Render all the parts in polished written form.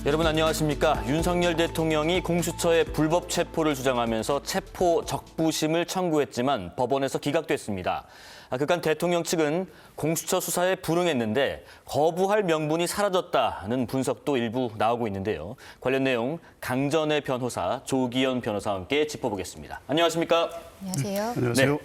여러분 안녕하십니까. 윤석열 대통령이 공수처의 불법 체포를 주장하면서 체포 적부심을 청구했지만 법원에서 기각됐습니다. 그간 대통령 측은 공수처 수사에 불응했는데 거부할 명분이 사라졌다는 분석도 일부 나오고 있는데요. 관련 내용 강전의 변호사 조기현 변호사와 함께 짚어보겠습니다. 안녕하십니까? 안녕하세요. 안녕하세요. 네.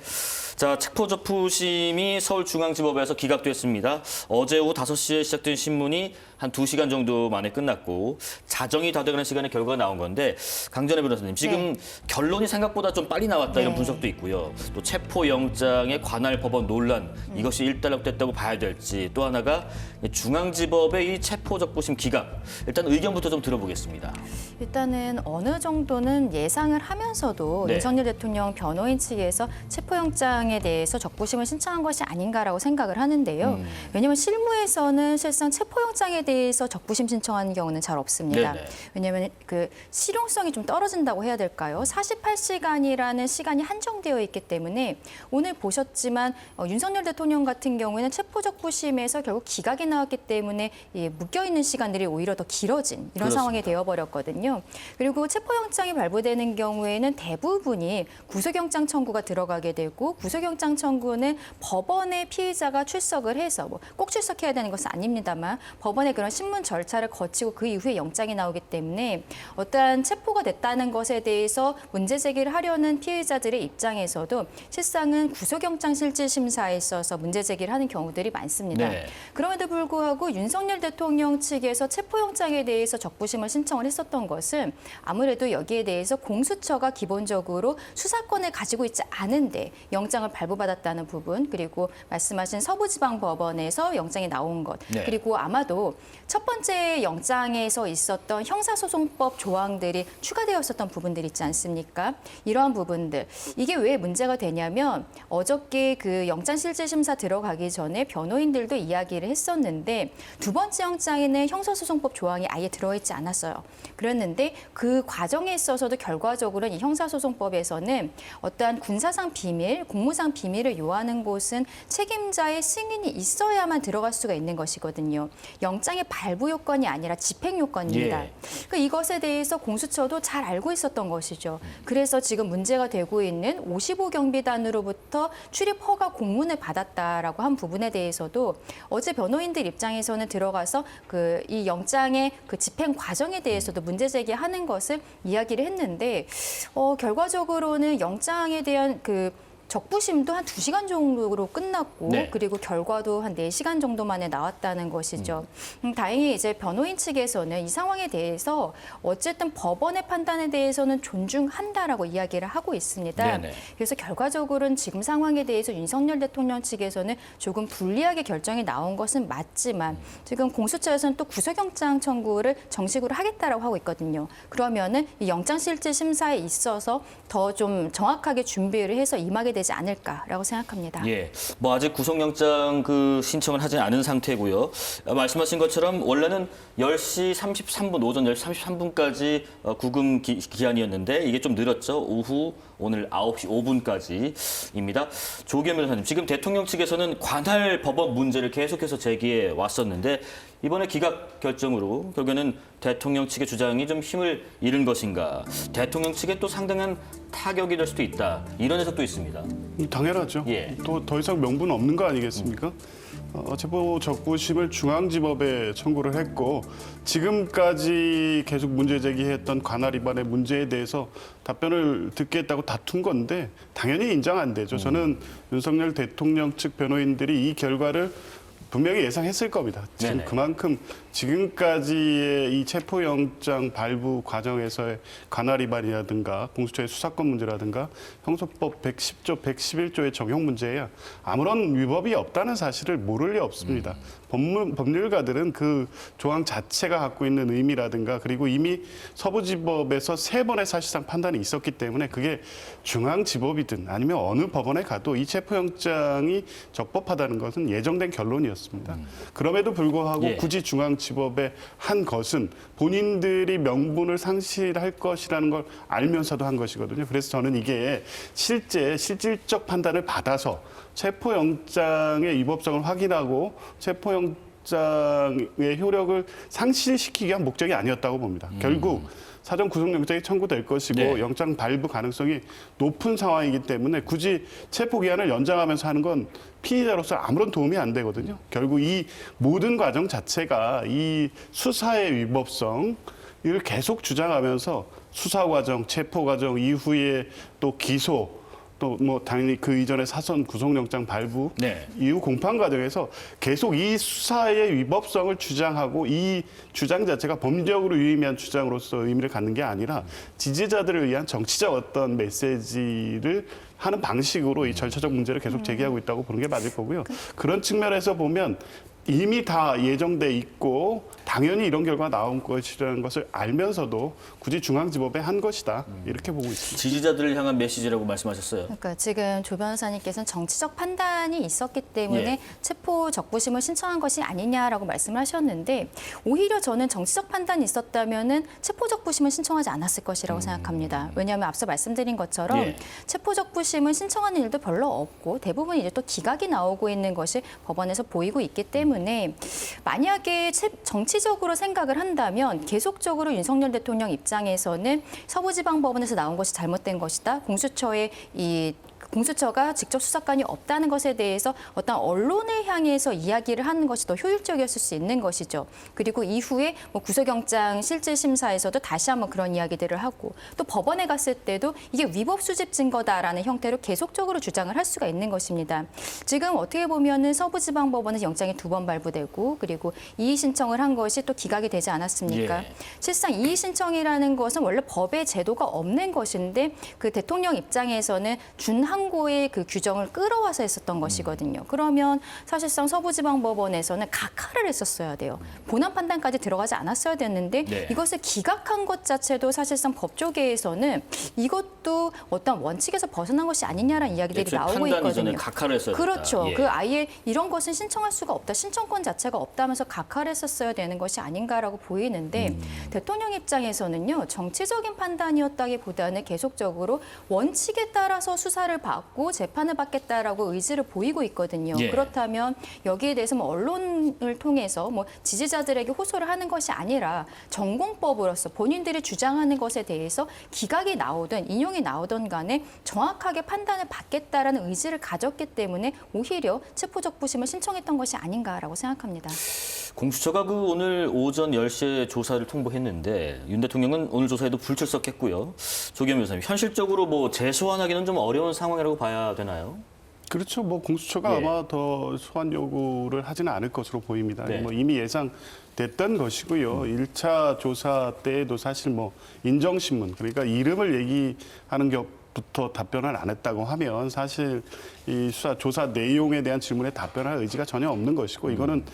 자, 체포 적부심이 서울중앙지법에서 기각됐습니다. 어제 오후 5시에 시작된 신문이 한 2시간 정도 만에 끝났고 자정이 다 돼가는 시간에 결과가 나온 건데 강전의 변호사님, 지금 결론이 생각보다 좀 빨리 나왔다 이런 분석도 있고요. 또 체포영장의 관할 법원 논란, 이것이 일단락됐다고 봐야 될지, 또 하나가 중앙지법의 이 체포 적부심 기각, 일단 의견부터 좀 들어보겠습니다. 일단은 어느 정도는 예상을 하면서도 네. 윤석열 대통령 변호인 측에서 체포영장에 대해서 적부심을 신청한 것이 아닌가라고 생각을 하는데요. 왜냐하면 실무에서는 실상 체포영장에 대해서 적부심 신청하는 경우는 잘 없습니다. 네네. 왜냐하면 그 실용성이 좀 떨어진다고 해야 될까요? 48시간이라는 시간이 한정되어 있기 때문에 오늘 보셨지만 윤석열 대통령 같은 경우에는 체포적부심에서 결국 기각이 나왔기 때문에 묶여있는 시간들이 오히려 더 길어진 이런 그렇습니다. 상황이 되어버렸거든요. 그리고 체포영장이 발부되는 경우에는 대부분이 구속영장 청구가 들어가게 되고 구속영장 청구는 법원에 피의자가 출석을 해서 꼭 출석해야 되는 것은 아닙니다만 법원의 그런 신문 절차를 거치고 그 이후에 영장이 나오기 때문에 어떠한 체포가 됐다는 것에 대해서 문제 제기를 하려는 피의자들의 입장에서도 실상은 구속영장 실질심사에 있어서 문제 제기를 하는 경우들이 많습니다. 네. 그럼에도 불구하고 윤석열 대통령 측에서 체포영장에 대해서 적부심을 신청을 했었던 것은 아무래도 여기에 대해서 공수처가 기본적으로 수사권을 가지고 있지 않은데 영장을 발부받았다는 부분, 그리고 말씀하신 서부지방법원에서 영장이 나온 것, 네. 그리고 아마도 첫 번째 영장에서 있었던 형사소송법 조항들이 추가되었었던 부분들이 있지 않습니까? 이러한 부분들, 이게 왜 문제가 되냐면 어저께 그 영장실질심사 들어가기 전에 변호인들도 이야기를 했었는데 두 번째 영장에는 형사소송법 조항이 아예 들어있지 않았어요. 그랬는데 그 과정에 있어서도 결과적으로는 이 형사소송법에서는 어떠한 군사상 비밀, 공무상 비밀을 요하는 곳은 책임자의 승인이 있어야만 들어갈 수가 있는 것이거든요. 영장의 발부 요건이 아니라 집행 요건입니다. 예. 그러니까 이것에 대해서 공수처도 잘 알고 있었던 것이죠. 그래서 지금 문제가 되고 있는 55경비단으로부터 출입 허가 공문을 받았다라고 한 부분에 대해서도 어제 변호인들 입장에서는 들어가서 이 영장의 그 집행 과정에 대해서도 문제 제기하는 것을 이야기를 했는데 결과적으로는 영장에 대한 그 적부심도 한 2시간 정도로 끝났고 네. 그리고 결과도 한 4시간 정도 만에 나왔다는 것이죠. 다행히 이제 변호인 측에서는 이 상황에 대해서 어쨌든 법원의 판단에 대해서는 존중한다라고 이야기를 하고 있습니다. 네네. 그래서 결과적으로는 지금 상황에 대해서 윤석열 대통령 측에서는 조금 불리하게 결정이 나온 것은 맞지만 지금 공수처에서는 또 구속영장 청구를 정식으로 하겠다라고 하고 있거든요. 그러면은 이 영장실질심사에 있어서 더 좀 정확하게 준비를 해서 임하게 되지 않을까라고 생각합니다. 예, 뭐 아직 구속영장 신청을 하지 않은 상태고요. 말씀하신 것처럼 원래는 10시 33분, 오전 10시 33분까지 구금 기한이었는데 이게 좀 늘었죠. 오후 오늘 9시 5분까지입니다. 조기현 변호사님, 지금 대통령 측에서는 관할 법원 문제를 계속해서 제기해 왔었는데 이번에 기각 결정으로 결국에는 대통령 측의 주장이 좀 힘을 잃은 것인가, 대통령 측에 또 상당한 타격이 될 수도 있다, 이런 해석도 있습니다. 당연하죠. 예. 또 더 이상 명분 없는 거 아니겠습니까? 체포 적부심을 중앙지법에 청구를 했고 지금까지 계속 문제 제기했던 관할 위반의 문제에 대해서 답변을 듣겠다고 다툰 건데 당연히 인정 안 되죠. 저는 윤석열 대통령 측 변호인들이 이 결과를 분명히 예상했을 겁니다. 지금 네네. 그만큼 지금까지의 이 체포영장 발부 과정에서의 관할 위반이라든가 공수처의 수사권 문제라든가 형소법 110조, 111조의 적용 문제에 아무런 위법이 없다는 사실을 모를 리 없습니다. 법률가들은 그 조항 자체가 갖고 있는 의미라든가 그리고 이미 서부지법에서 3번의 사실상 판단이 있었기 때문에 그게 중앙지법이든 아니면 어느 법원에 가도 이 체포영장이 적법하다는 것은 예정된 결론이었습니다. 그럼에도 불구하고 예. 굳이 중앙지법에 한 것은 본인들이 명분을 상실할 것이라는 걸 알면서도 한 것이거든요. 그래서 저는 이게 실질적 판단을 받아서 체포영장의 위법성을 확인하고 체포영장 구속영장의 효력을 상실시키기 위한 목적이 아니었다고 봅니다. 결국 사전 구속영장이 청구될 것이고 네. 영장 발부 가능성이 높은 상황이기 때문에 굳이 체포기한을 연장하면서 하는 건 피의자로서 아무런 도움이 안 되거든요. 결국 이 모든 과정 자체가 이 수사의 위법성 이걸 계속 주장하면서 수사 과정, 체포 과정 이후에 또 기소 또 뭐 당연히 그 이전에 사전 구속영장 발부 네. 이후 공판 과정에서 계속 이 수사의 위법성을 주장하고 이 주장 자체가 법리적으로 유의미한 주장으로서 의미를 갖는 게 아니라 지지자들을 위한 정치적 어떤 메시지를 하는 방식으로 이 절차적 문제를 계속 제기하고 있다고 보는 게 맞을 거고요. 그런 측면에서 보면 이미 다 예정돼 있고 당연히 이런 결과가 나온 것이라는 것을 알면서도 굳이 중앙지법에 한 것이다 이렇게 보고 있습니다. 지지자들을 향한 메시지라고 말씀하셨어요. 그러니까 지금 조 변호사님께서는 정치적 판단이 있었기 때문에 예. 체포 적부심을 신청한 것이 아니냐라고 말씀을 하셨는데 오히려 저는 정치적 판단이 있었다면은 체포 적부심을 신청하지 않았을 것이라고 생각합니다. 왜냐하면 앞서 말씀드린 것처럼 예. 체포 적부심을 신청하는 일도 별로 없고 대부분 이제 또 기각이 나오고 있는 것이 법원에서 보이고 있기 때문에 만약에 정치적으로 생각을 한다면 계속적으로 윤석열 대통령 입장에서는 서부지방법원에서 나온 것이 잘못된 것이다. 공수처가 직접 수사권이 없다는 것에 대해서 어떤 언론을 향해서 이야기를 하는 것이 더 효율적이었을 수 있는 것이죠. 그리고 이후에 뭐 구속영장 실질심사에서도 다시 한번 그런 이야기들을 하고 또 법원에 갔을 때도 이게 위법 수집 증거다라는 형태로 계속적으로 주장을 할 수가 있는 것입니다. 지금 어떻게 보면은 서부지방법원에서 영장이 2번 발부되고 그리고 이의 신청을 한 것이 또 기각이 되지 않았습니까? 예. 실상 이의 신청이라는 것은 원래 법에 제도가 없는 것인데 그 대통령 입장에서는 준항고의 그 규정을 끌어와서 했었던 것이거든요. 그러면 사실상 서부지방법원에서는 각하를 했었어야 돼요. 본안 판단까지 들어가지 않았어야 됐는데 네. 이것을 기각한 것 자체도 사실상 법조계에서는 이것도 어떤 원칙에서 벗어난 것이 아니냐라는 이야기들이 애초에 나오고 판단 이전에 있거든요. 각하를 했어야 그렇죠. 됐다. 예. 그 아예 이런 것은 신청할 수가 없다. 신청권 자체가 없다면서 각하를 했었어야 되는 것이 아닌가라고 보이는데 대통령 입장에서는요. 정치적인 판단이었다기보다는 계속적으로 원칙에 따라서 수사를 받고 재판을 받겠다라고 의지를 보이고 있거든요. 예. 그렇다면 여기에 대해서 뭐 언론을 통해서 뭐 지지자들에게 호소를 하는 것이 아니라 전공법으로서 본인들이 주장하는 것에 대해서 기각이 나오든 인용이 나오든 간에 정확하게 판단을 받겠다라는 의지를 가졌기 때문에 오히려 체포적부심을 신청했던 것이 아닌가라고 생각합니다. 공수처가 그 오늘 오전 10시에 조사를 통보했는데 윤 대통령은 오늘 조사에도 불출석했고요. 조기현 변호사님, 현실적으로 뭐 재소환하기는 좀 어려운 상황이라고 봐야 되나요? 그렇죠. 뭐 공수처가 예. 아마 더 소환 요구를 하지는 않을 것으로 보입니다. 네. 뭐 이미 예상됐던 것이고요. 1차 조사 때에도 사실 뭐 인정신문 그러니까 이름을 얘기하는 것부터 답변을 안 했다고 하면 사실 이 수사 조사 내용에 대한 질문에 답변할 의지가 전혀 없는 것이고 이거는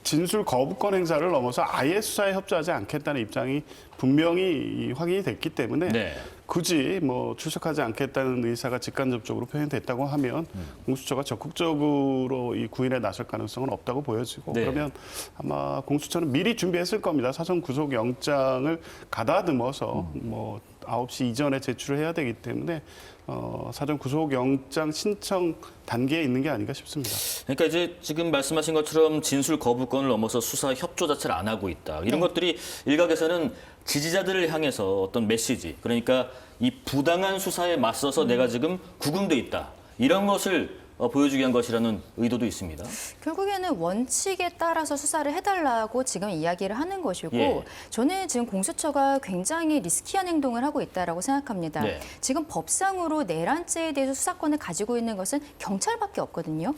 진술 거부권 행사를 넘어서 아예 수사에 협조하지 않겠다는 입장이 분명히 확인이 됐기 때문에 네. 굳이 뭐 출석하지 않겠다는 의사가 직간접적으로 표현됐다고 하면 공수처가 적극적으로 이 구인에 나설 가능성은 없다고 보여지고 네. 그러면 아마 공수처는 미리 준비했을 겁니다. 사전 구속 영장을 가다듬어서 뭐 9시 이전에 제출을 해야 되기 때문에 사전 구속 영장 신청 단계에 있는 게 아닌가 싶습니다. 그러니까 이제 지금 말씀하신 것처럼 진술 거부권을 넘어서 수사 협조 자체를 안 하고 있다. 이런 것들이 일각에서는 지지자들을 향해서 어떤 메시지, 그러니까 이 부당한 수사에 맞서서 내가 지금 구금돼 있다. 이런 것을 보여주기 위한 것이라는 의도도 있습니다. 결국에는 원칙에 따라서 수사를 해달라고 지금 이야기를 하는 것이고 예. 저는 지금 공수처가 굉장히 리스키한 행동을 하고 있다고 생각합니다. 네. 지금 법상으로 내란죄에 대해서 수사권을 가지고 있는 것은 경찰밖에 없거든요.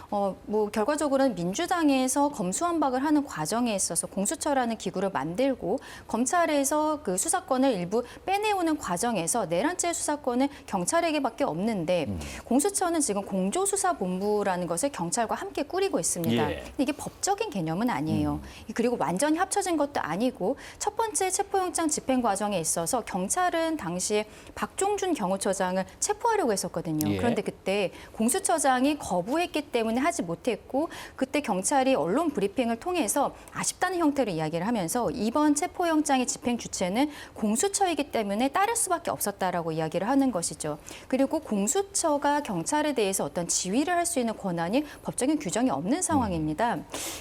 뭐 결과적으로는 민주당에서 검수완박을 하는 과정에 있어서 공수처라는 기구를 만들고 검찰에서 그 수사권을 일부 빼내오는 과정에서 내란죄 수사권은 경찰에게밖에 없는데 공수처는 지금 공조수사본부라는 것을 경찰과 함께 꾸리고 있습니다. 예. 근데 이게 법적인 개념은 아니에요. 그리고 완전히 합쳐진 것도 아니고 첫 번째 체포영장 집행 과정에 있어서 경찰은 당시에 박종준 경호처장을 체포하려고 했었거든요. 예. 그런데 그때 공수처장이 거부했기 때문에 하지 못했고 그때 경찰이 언론 브리핑을 통해서 아쉽다는 형태로 이야기를 하면서 이번 체포영장의 집행 주체는 공수처이기 때문에 따를 수밖에 없었다라고 이야기를 하는 것이죠. 그리고 공수처가 경찰에 대해서 어떤 지휘를 할 수 있는 권한이 법적인 규정이 없는 상황입니다.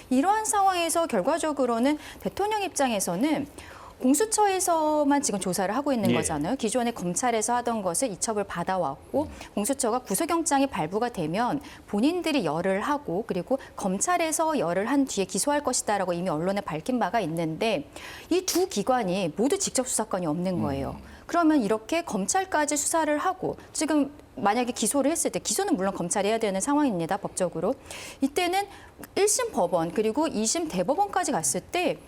이러한 상황에서 결과적으로는 대통령 입장에서는 공수처에서만 지금 조사를 하고 있는 거잖아요. 기존에 검찰에서 하던 것을 이첩을 받아왔고 공수처가 구속영장이 발부가 되면 본인들이 열을 하고 그리고 검찰에서 열을 한 뒤에 기소할 것이다라고 이미 언론에 밝힌 바가 있는데 이 두 기관이 모두 직접 수사권이 없는 거예요. 그러면 이렇게 검찰까지 수사를 하고 지금 만약에 기소를 했을 때 기소는 물론 검찰이 해야 되는 상황입니다. 법적으로. 이때는 1심 법원 그리고 2심 대법원까지 갔을 때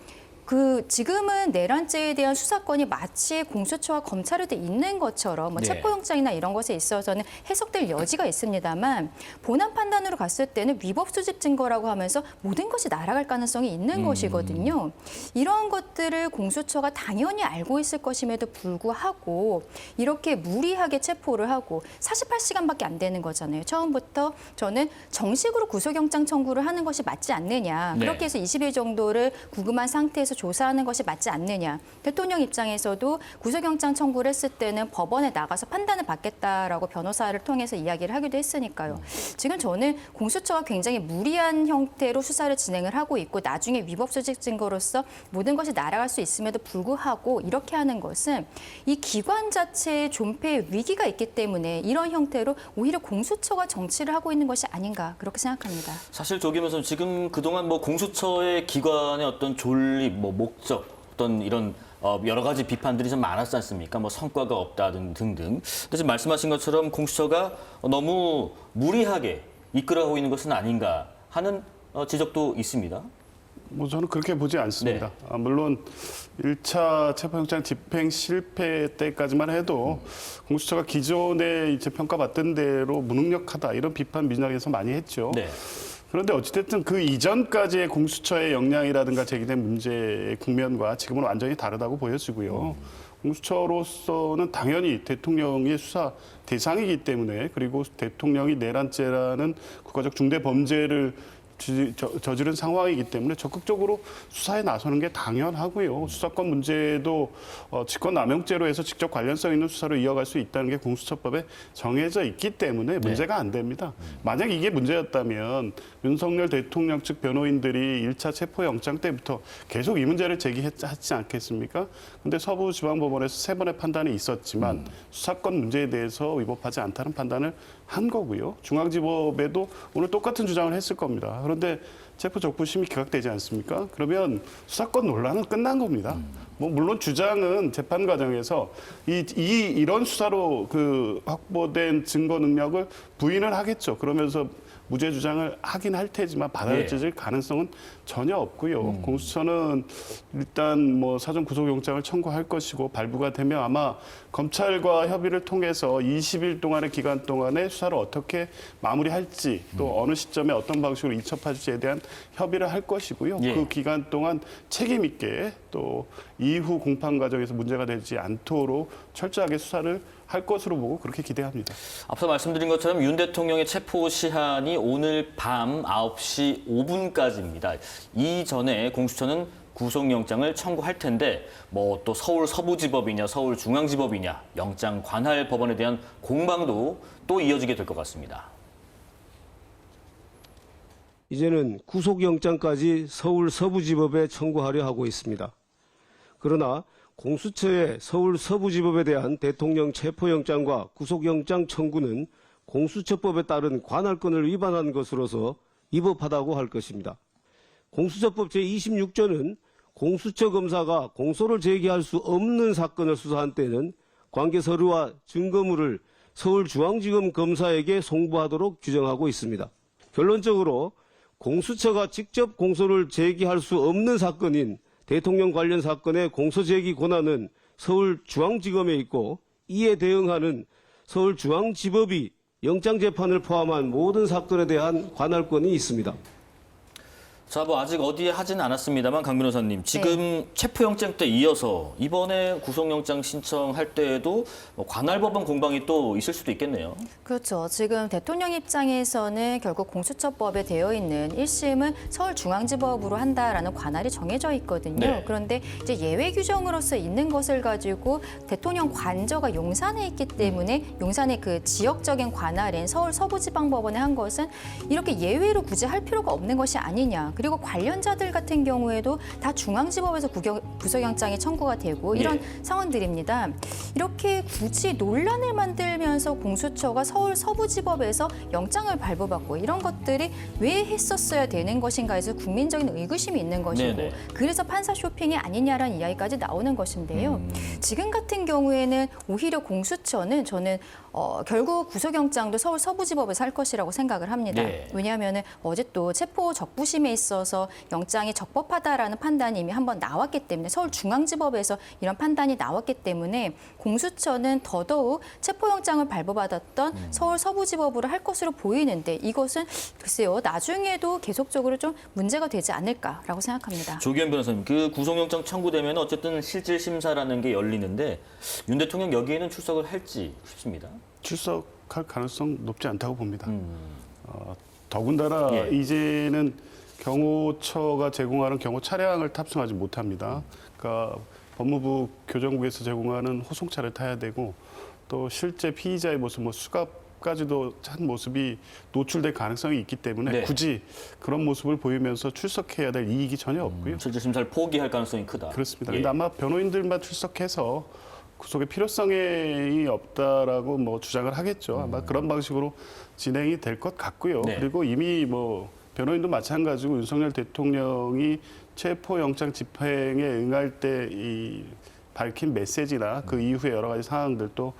지금은 내란죄에 대한 수사권이 마치 공수처와 검찰에 있는 것처럼 뭐 체포영장이나 이런 것에 있어서는 해석될 여지가 있습니다만 본안 판단으로 갔을 때는 위법 수집 증거라고 하면서 모든 것이 날아갈 가능성이 있는 것이거든요. 이러한 것들을 공수처가 당연히 알고 있을 것임에도 불구하고 이렇게 무리하게 체포를 하고 48시간밖에 안 되는 거잖아요. 처음부터 저는 정식으로 구속영장 청구를 하는 것이 맞지 않느냐. 그렇게 해서 20일 정도를 구금한 상태에서 조사하는 것이 맞지 않느냐. 대통령 입장에서도 구속영장 청구를 했을 때는 법원에 나가서 판단을 받겠다라고 변호사를 통해서 이야기를 하기도 했으니까요. 지금 저는 공수처가 굉장히 무리한 형태로 수사를 진행을 하고 있고 나중에 위법 수집 증거로서 모든 것이 날아갈 수 있음에도 불구하고 이렇게 하는 것은 이 기관 자체의 존폐의 위기가 있기 때문에 이런 형태로 오히려 공수처가 정치를 하고 있는 것이 아닌가 그렇게 생각합니다. 사실 조기현 선수 지금 그동안 뭐 공수처의 기관의 어떤 존립, 뭐 목적, 어떤 이런 여러 가지 비판들이 좀 많았지 않습니까? 뭐 성과가 없다 등등. 근데 지금 말씀하신 것처럼 공수처가 너무 무리하게 이끌어가고 있는 것은 아닌가 하는 지적도 있습니다. 뭐 저는 그렇게 보지 않습니다. 물론 1차 체포영장 집행 실패 때까지만 해도 공수처가 기존에 이제 평가받던 대로 무능력하다 이런 비판 민주당에서 많이 했죠. 그런데 어찌됐든 그 이전까지의 공수처의 역량이라든가 제기된 문제의 국면과 지금은 완전히 다르다고 보여지고요. 공수처로서는 당연히 대통령의 수사 대상이기 때문에 그리고 대통령이 내란죄라는 국가적 중대 범죄를 저지른 상황이기 때문에 적극적으로 수사에 나서는 게 당연하고요. 수사권 문제도 직권남용죄로 해서 직접 관련성 있는 수사로 이어갈 수 있다는 게 공수처법에 정해져 있기 때문에 문제가 안 됩니다. 만약 이게 문제였다면 윤석열 대통령 측 변호인들이 1차 체포영장 때부터 계속 이 문제를 제기했지 않겠습니까? 근데 서부지방법원에서 3번의 판단이 있었지만 수사권 문제에 대해서 위법하지 않다는 판단을 한 거고요. 중앙지법에도 오늘 똑같은 주장을 했을 겁니다. 그런데 체포적부심이 기각되지 않습니까? 그러면 수사권 논란은 끝난 겁니다. 뭐 물론 주장은 재판 과정에서 이런 수사로 확보된 증거 능력을 부인을 하겠죠. 그러면서 무죄 주장을 하긴 할 테지만 받아들여질 가능성은 전혀 없고요. 공수처는 일단 뭐 사전 구속영장을 청구할 것이고 발부가 되면 아마 검찰과 협의를 통해서 20일 동안의 기간 동안에 수사를 어떻게 마무리할지 또 어느 시점에 어떤 방식으로 이첩할지에 대한 협의를 할 것이고요. 그 기간 동안 책임 있게 또 이후 공판 과정에서 문제가 되지 않도록 철저하게 수사를 할 것으로 보고 그렇게 기대합니다. 앞서 말씀드린 것처럼 윤 대통령의 체포 시한이 오늘 밤 9시 5분까지입니다. 이전에 공수처는 구속영장을 청구할 텐데 뭐 또 서울 서부지법이냐 서울중앙지법이냐 영장 관할 법원에 대한 공방도 또 이어지게 될 것 같습니다. 이제는 구속영장까지 서울 서부지법에 청구하려 하고 있습니다. 그러나 공수처의 서울 서부지법에 대한 대통령 체포영장과 구속영장 청구는 공수처법에 따른 관할권을 위반한 것으로서 위법하다고 할 것입니다. 공수처법 제26조는 공수처 검사가 공소를 제기할 수 없는 사건을 수사한 때는 관계 서류와 증거물을 서울중앙지검 검사에게 송부하도록 규정하고 있습니다. 결론적으로 공수처가 직접 공소를 제기할 수 없는 사건인 대통령 관련 사건의 공소 제기 권한은 서울중앙지검에 있고 이에 대응하는 서울중앙지법이 영장재판을 포함한 모든 사건에 대한 관할권이 있습니다. 자, 뭐 아직 어디에 하진 않았습니다만 강 변호사님 지금 체포영장 때 이어서 이번에 구속영장 신청할 때에도 뭐 관할법원 공방이 또 있을 수도 있겠네요. 그렇죠. 지금 대통령 입장에서는 결국 공수처법에 되어 있는 1심은 서울중앙지법으로 한다라는 관할이 정해져 있거든요. 네. 그런데 이제 예외 규정으로서 있는 것을 가지고 대통령 관저가 용산에 있기 때문에 용산의 그 지역적인 관할인 서울 서부지방법원에 한 것은 이렇게 예외로 굳이 할 필요가 없는 것이 아니냐. 그리고 관련자들 같은 경우에도 다 중앙지법에서 구속영장이 청구가 되고 이런 상황들입니다. 이렇게 굳이 논란을 만들면서 공수처가 서울 서부지법에서 영장을 발부받고 이런 것들이 왜 했었어야 되는 것인가에서 국민적인 의구심이 있는 것이고 네네. 그래서 판사 쇼핑이 아니냐라는 이야기까지 나오는 것인데요. 지금 같은 경우에는 오히려 공수처는 저는 결국 구속영장도 서울 서부지법에서 할 것이라고 생각을 합니다. 네. 왜냐하면 어제 또 체포 적부심에 있어서 영장이 적법하다라는 판단이 이미 한번 나왔기 때문에 서울중앙지법에서 이런 판단이 나왔기 때문에 공수처는 더더욱 체포영장을 발부받았던 서울 서부지법으로 할 것으로 보이는데 이것은 글쎄요 나중에도 계속적으로 좀 문제가 되지 않을까라고 생각합니다. 조기현 변호사님, 그 구속영장 청구되면 어쨌든 실질심사라는 게 열리는데 윤 대통령 여기에는 출석을 할지 싶습니다. 출석할 가능성 높지 않다고 봅니다. 더군다나 예. 이제는 경호처가 제공하는 경호 차량을 탑승하지 못합니다. 그러니까 법무부 교정부에서 제공하는 호송차를 타야 되고 또 실제 피의자의 모습, 뭐 수갑까지도 한 모습이 노출될 가능성이 있기 때문에 네. 굳이 그런 모습을 보이면서 출석해야 될 이익이 전혀 없고요. 실질심사를 포기할 가능성이 크다. 그렇습니다. 예. 근데 아마 변호인들만 출석해서 구속의 필요성이 없다라고 뭐 주장을 하겠죠. 아마 그런 방식으로 진행이 될 것 같고요. 네. 그리고 이미 뭐 변호인도 마찬가지고 윤석열 대통령이 체포영장 집행에 응할 때 이 밝힌 메시지나 그 이후에 여러 가지 상황들도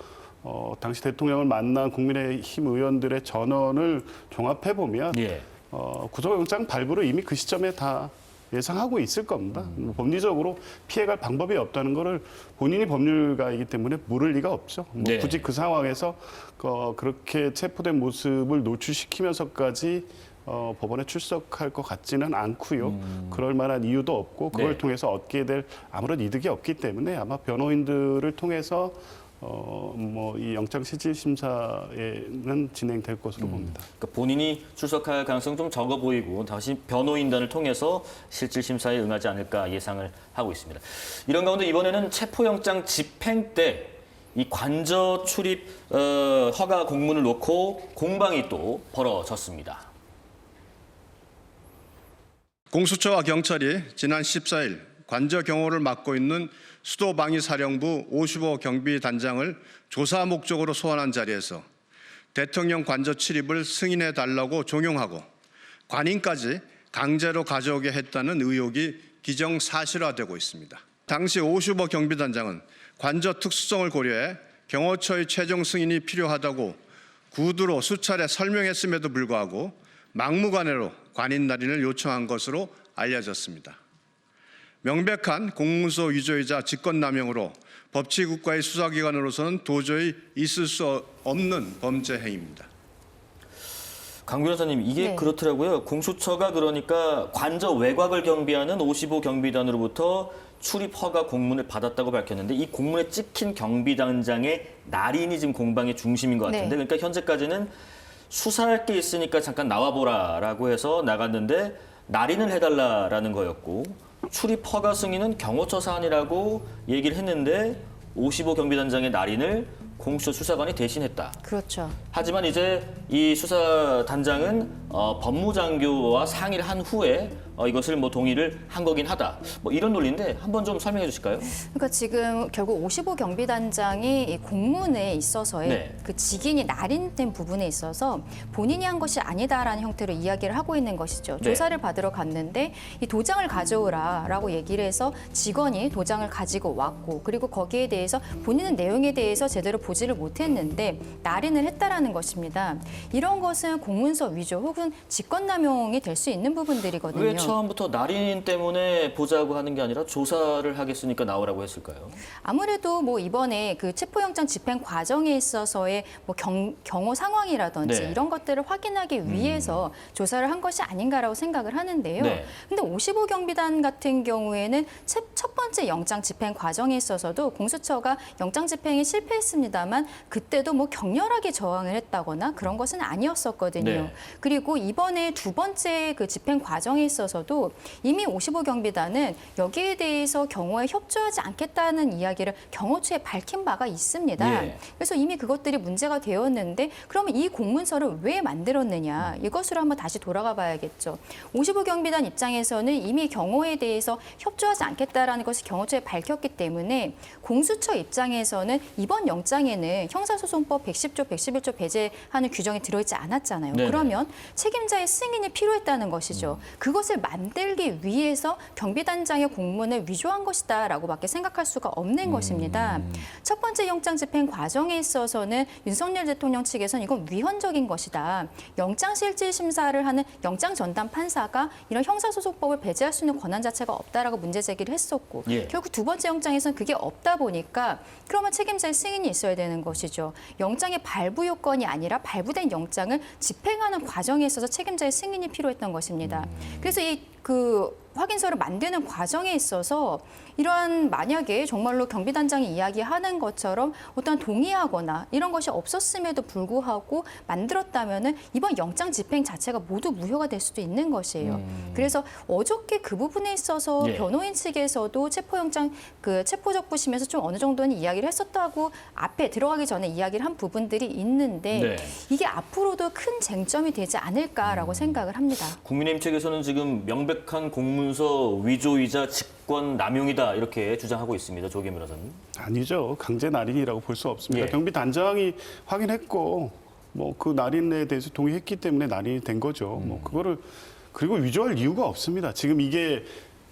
당시 대통령을 만난 국민의힘 의원들의 전언을 종합해 보면 예. 구속영장 발부를 이미 그 시점에 다 예상하고 있을 겁니다. 법리적으로 피해갈 방법이 없다는 거를 본인이 법률가이기 때문에 모를 리가 없죠. 뭐 네. 굳이 그 상황에서 그렇게 체포된 모습을 노출시키면서까지 법원에 출석할 것 같지는 않고요. 그럴 만한 이유도 없고 그걸 네. 통해서 얻게 될 아무런 이득이 없기 때문에 아마 변호인들을 통해서 뭐 이 영장 실질 심사에는 진행될 것으로 봅니다. 그러니까 본인이 출석할 가능성이 좀 적어 보이고 다시 변호인단을 통해서 실질 심사에 응하지 않을까 예상을 하고 있습니다. 이런 가운데 이번에는 체포영장 집행 때 이 관저 출입 허가 공문을 놓고 공방이 또 벌어졌습니다. 공수처와 경찰이 지난 14일 관저 경호를 맡고 있는 수도방위사령부 55 경비단장을 조사 목적으로 소환한 자리에서 대통령 관저 출입을 승인해 달라고 종용하고 관인까지 강제로 가져오게 했다는 의혹이 기정사실화되고 있습니다. 당시 55 경비단장은 관저 특수성을 고려해 경호처의 최종 승인이 필요하다고 구두로 수차례 설명했음에도 불구하고 막무가내로 관인 날인을 요청한 것으로 알려졌습니다. 명백한 공문서 위조이자 직권남용으로 법치국가의 수사기관으로서는 도저히 있을 수 없는 범죄 행위입니다. 강 변호사님, 이게 네. 그렇더라고요. 공수처가 그러니까 관저 외곽을 경비하는 55 경비단으로부터 출입 허가 공문을 받았다고 밝혔는데 이 공문에 찍힌 경비단장의 날인이 지금 공방의 중심인 것 같은데 네. 그러니까 현재까지는 수사할 게 있으니까 잠깐 나와보라라고 해서 나갔는데 날인을 해달라라는 거였고 출입 허가 승인은 경호처 사안이라고 얘기를 했는데 55 경비단장의 날인을 공수처 수사관이 대신했다. 그렇죠. 하지만 이제 이 수사단장은 법무장교와 상의를 한 후에 이것을 뭐 동의를 한 거긴 하다. 뭐 이런 논리인데 한번 좀 설명해 주실까요? 그러니까 지금 결국 55 경비단장이 이 공문에 있어서의 네. 그 직인이 날인된 부분에 있어서 본인이 한 것이 아니다라는 형태로 이야기를 하고 있는 것이죠. 네. 조사를 받으러 갔는데 이 도장을 가져오라라고 얘기를 해서 직원이 도장을 가지고 왔고 그리고 거기에 대해서 본인은 내용에 대해서 제대로 보지를 못했는데 날인을 했다라는 것입니다. 이런 것은 공문서 위조 혹은 직권남용이 될 수 있는 부분들이거든요. 왜 처음부터 날인 때문에 보자고 하는 게 아니라 조사를 하겠으니까 나오라고 했을까요? 아무래도 뭐 이번에 그 체포영장 집행 과정에 있어서의 뭐 경호 상황이라든지 네. 이런 것들을 확인하기 위해서 조사를 한 것이 아닌가라고 생각을 하는데요. 네. 근데 55경비단 같은 경우에는 첫 번째 영장 집행 과정에 있어서도 공수처가 영장 집행에 실패했습니다만 그때도 뭐 격렬하게 저항을 했다거나 그런 것은 아니었었거든요. 네. 그리고 이번에 두 번째 그 집행 과정에 있어서도 이미 55경비단은 여기에 대해서 경호에 협조하지 않겠다는 이야기를 경호처에 밝힌 바가 있습니다. 예. 그래서 이미 그것들이 문제가 되었는데 그러면 이 공문서를 왜 만들었느냐 이것으로 한번 다시 돌아가 봐야겠죠. 55경비단 입장에서는 이미 경호에 대해서 협조하지 않겠다라는 것을 경호처에 밝혔기 때문에 공수처 입장에서는 이번 영장에는 형사소송법 110조, 111조 배제하는 규정이 들어있지 않았잖아요. 네네. 그러면 책임자의 승인이 필요했다는 것이죠. 그것을 만들기 위해서 경비단장의 공문을 위조한 것이다라고밖에 생각할 수가 없는 것입니다. 첫 번째 영장 집행 과정에 있어서는 윤석열 대통령 측에서는 이건 위헌적인 것이다. 영장실질 심사를 하는 영장 전담 판사가 이런 형사소송법을 배제할 수 있는 권한 자체가 없다라고 문제 제기를 했었고 예. 결국 두 번째 영장에서는 그게 없다 보니까 그러면 책임자의 승인이 있어야 되는 것이죠. 영장의 발부 요건이 아니라 발부된 영장을 집행하는 과정에 있어서 책임자의 승인이 필요했던 것입니다. 그래서 그 확인서를 만드는 과정에 있어서 이러한 만약에 정말로 경비단장이 이야기하는 것처럼 어떤 동의하거나 이런 것이 없었음에도 불구하고 만들었다면은 이번 영장 집행 자체가 모두 무효가 될 수도 있는 것이에요. 그래서 어저께 그 부분에 있어서 예. 변호인 측에서도 체포영장 그 체포적 부심에서 좀 어느 정도는 이야기를 했었다고 앞에 들어가기 전에 이야기를 한 부분들이 있는데 네. 이게 앞으로도 큰 쟁점이 되지 않을까라고 생각을 합니다. 국민의힘 측에서는 지금 명백한 공문서 위조이자 직권 남용이다 이렇게 주장하고 있습니다. 조계 변호사님. 아니죠. 강제 날인이라고 볼 수 없습니다. 예. 경비단장이 확인했고 뭐 그 날인에 대해서 동의했기 때문에 날인이 된 거죠. 뭐 그거를 그리고 위조할 이유가 없습니다. 지금 이게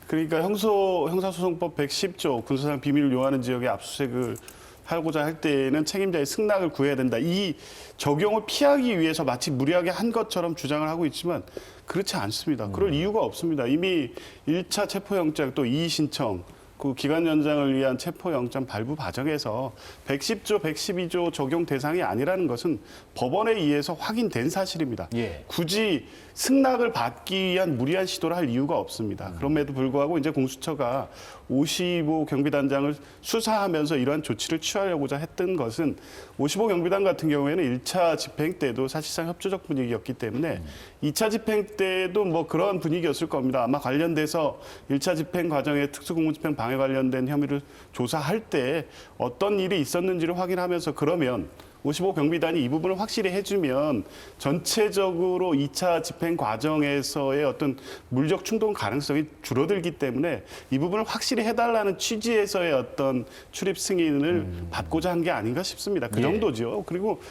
그러니까 형사소송법 110조 군사상 비밀을 요하는 지역에 압수수색을 하고자 할 때에는 책임자의 승낙을 구해야 된다. 이 적용을 피하기 위해서 마치 무리하게 한 것처럼 주장을 하고 있지만 그렇지 않습니다. 그럴 이유가 없습니다. 이미 1차 체포영장 또 이의신청 그 기간 연장을 위한 체포영장 발부 과정에서 110조, 112조 적용 대상이 아니라는 것은 법원에 의해서 확인된 사실입니다. 예. 굳이 승낙을 받기 위한 무리한 시도를 할 이유가 없습니다. 그럼에도 불구하고 이제 공수처가 55 경비단장을 수사하면서 이러한 조치를 취하려고자 했던 것은 55 경비단 같은 경우에는 1차 집행 때도 사실상 협조적 분위기였기 때문에 2차 집행 때도 뭐 그런 분위기였을 겁니다. 아마 관련돼서 1차 집행 과정에 특수공무집행 방해 관련된 혐의를 조사할 때 어떤 일이 있었는지를 확인하면서 그러면 55 경비단이 이 부분을 확실히 해주면 전체적으로 2차 집행 과정에서의 어떤 물적 충돌 가능성이 줄어들기 때문에 이 부분을 확실히 해달라는 취지에서의 어떤 출입 승인을 받고자 한 게 아닌가 싶습니다. 그 예. 정도죠. 그리고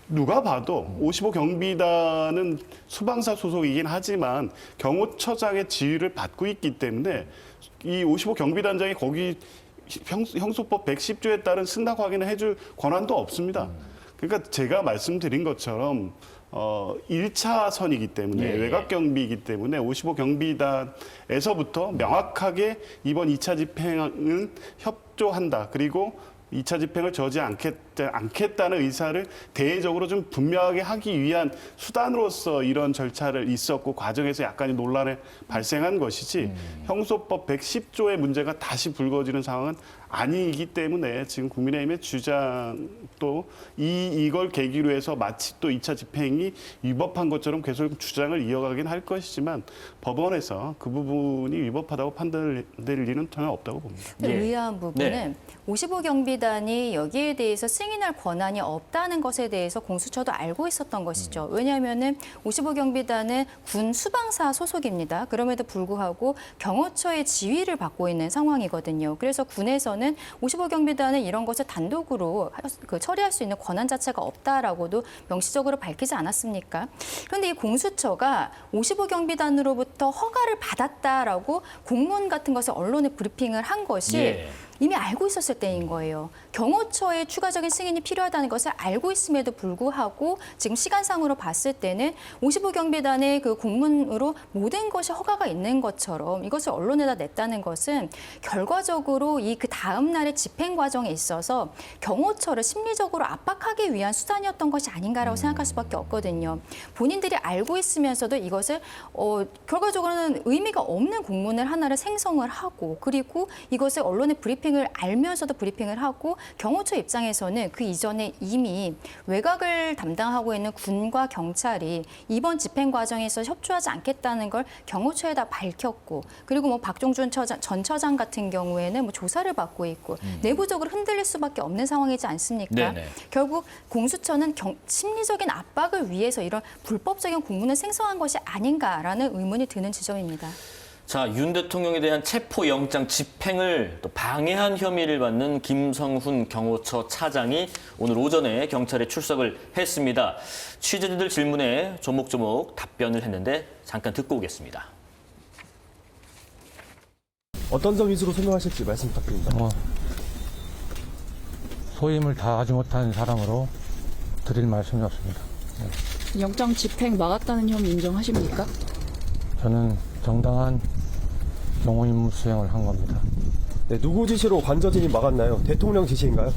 누가 봐도 55 경비단은 수방사 소속이긴 하지만 경호처장의 지휘를 받고 있기 때문에 이 55 경비단장이 거기 형소법 110조에 따른 승낙 확인을 해줄 권한도 없습니다. 그러니까 제가 말씀드린 것처럼 1차선이기 때문에 예. 외곽 경비이기 때문에 55 경비단에서부터 명확하게 이번 2차 집행은 협조한다. 그리고 2차 집행을 저지 않겠다는 의사를 대외적으로 좀 분명하게 하기 위한 수단으로서 이런 절차를 있었고 과정에서 약간의 논란이 발생한 것이지 형소법 110조의 문제가 다시 불거지는 상황은 아니기 때문에 지금 국민의힘의 주장도 이걸 계기로 해서 마치 또 2차 집행이 위법한 것처럼 계속 주장을 이어가긴 할 것이지만 법원에서 그 부분이 위법하다고 판단될 일은 전혀 없다고 봅니다. 근데 예. 의아한 부분은 네. 55경비단이 여기에 대해서 승인할 권한이 없다는 것에 대해서 공수처도 알고 있었던 것이죠. 왜냐하면은 55경비단은 군 수방사 소속입니다. 그럼에도 불구하고 경호처의 지휘를 받고 있는 상황이거든요. 그래서 군에서는 55경비단은 이런 것을 단독으로 처리할 수 있는 권한 자체가 없다라고도 명시적으로 밝히지 않았습니까? 그런데 이 공수처가 55경비단으로부터 허가를 받았다라고 공문 같은 것을 언론에 브리핑을 한 것이 예. 이미 알고 있었을 때인 거예요. 경호처에 추가적인 승인이 필요하다는 것을 알고 있음에도 불구하고 지금 시간상으로 봤을 때는 55경비단의 그 공문으로 모든 것이 허가가 있는 것처럼 이것을 언론에다 냈다는 것은 결과적으로 이 그 다음 날의 집행 과정에 있어서 경호처를 심리적으로 압박하기 위한 수단이었던 것이 아닌가라고 생각할 수밖에 없거든요. 본인들이 알고 있으면서도 이것을 결과적으로는 의미가 없는 공문을 하나를 생성을 하고 그리고 이것을 언론의 브리핑을 알면서도 브리핑을 하고 경호처 입장에서는 그 이전에 이미 외곽을 담당하고 있는 군과 경찰이 이번 집행 과정에서 협조하지 않겠다는 걸 경호처에다 밝혔고 그리고 뭐 박종준 전 처장 같은 경우에는 뭐 조사를 받고 있고 내부적으로 흔들릴 수밖에 없는 상황이지 않습니까? 네네. 결국 공수처는 심리적인 압박을 위해서 이런 불법적인 공문을 생성한 것이 아닌가라는 의문이 드는 지점입니다. 자, 윤 대통령에 대한 체포영장 집행을 또 방해한 혐의를 받는 김성훈 경호처 차장이 오늘 오전에 경찰에 출석을 했습니다. 취재진들 질문에 조목조목 답변을 했는데 잠깐 듣고 오겠습니다. 어떤 점 위주로 설명하실지 말씀 부탁드립니다. 소임을 다하지 못한 사람으로 드릴 말씀이 없습니다. 영장 집행 막았다는 혐의 인정하십니까? 저는 정당한 경호 임무 수행을 한 겁니다. 네, 누구 지시로 관저진이 막았나요? 대통령 지시인가요?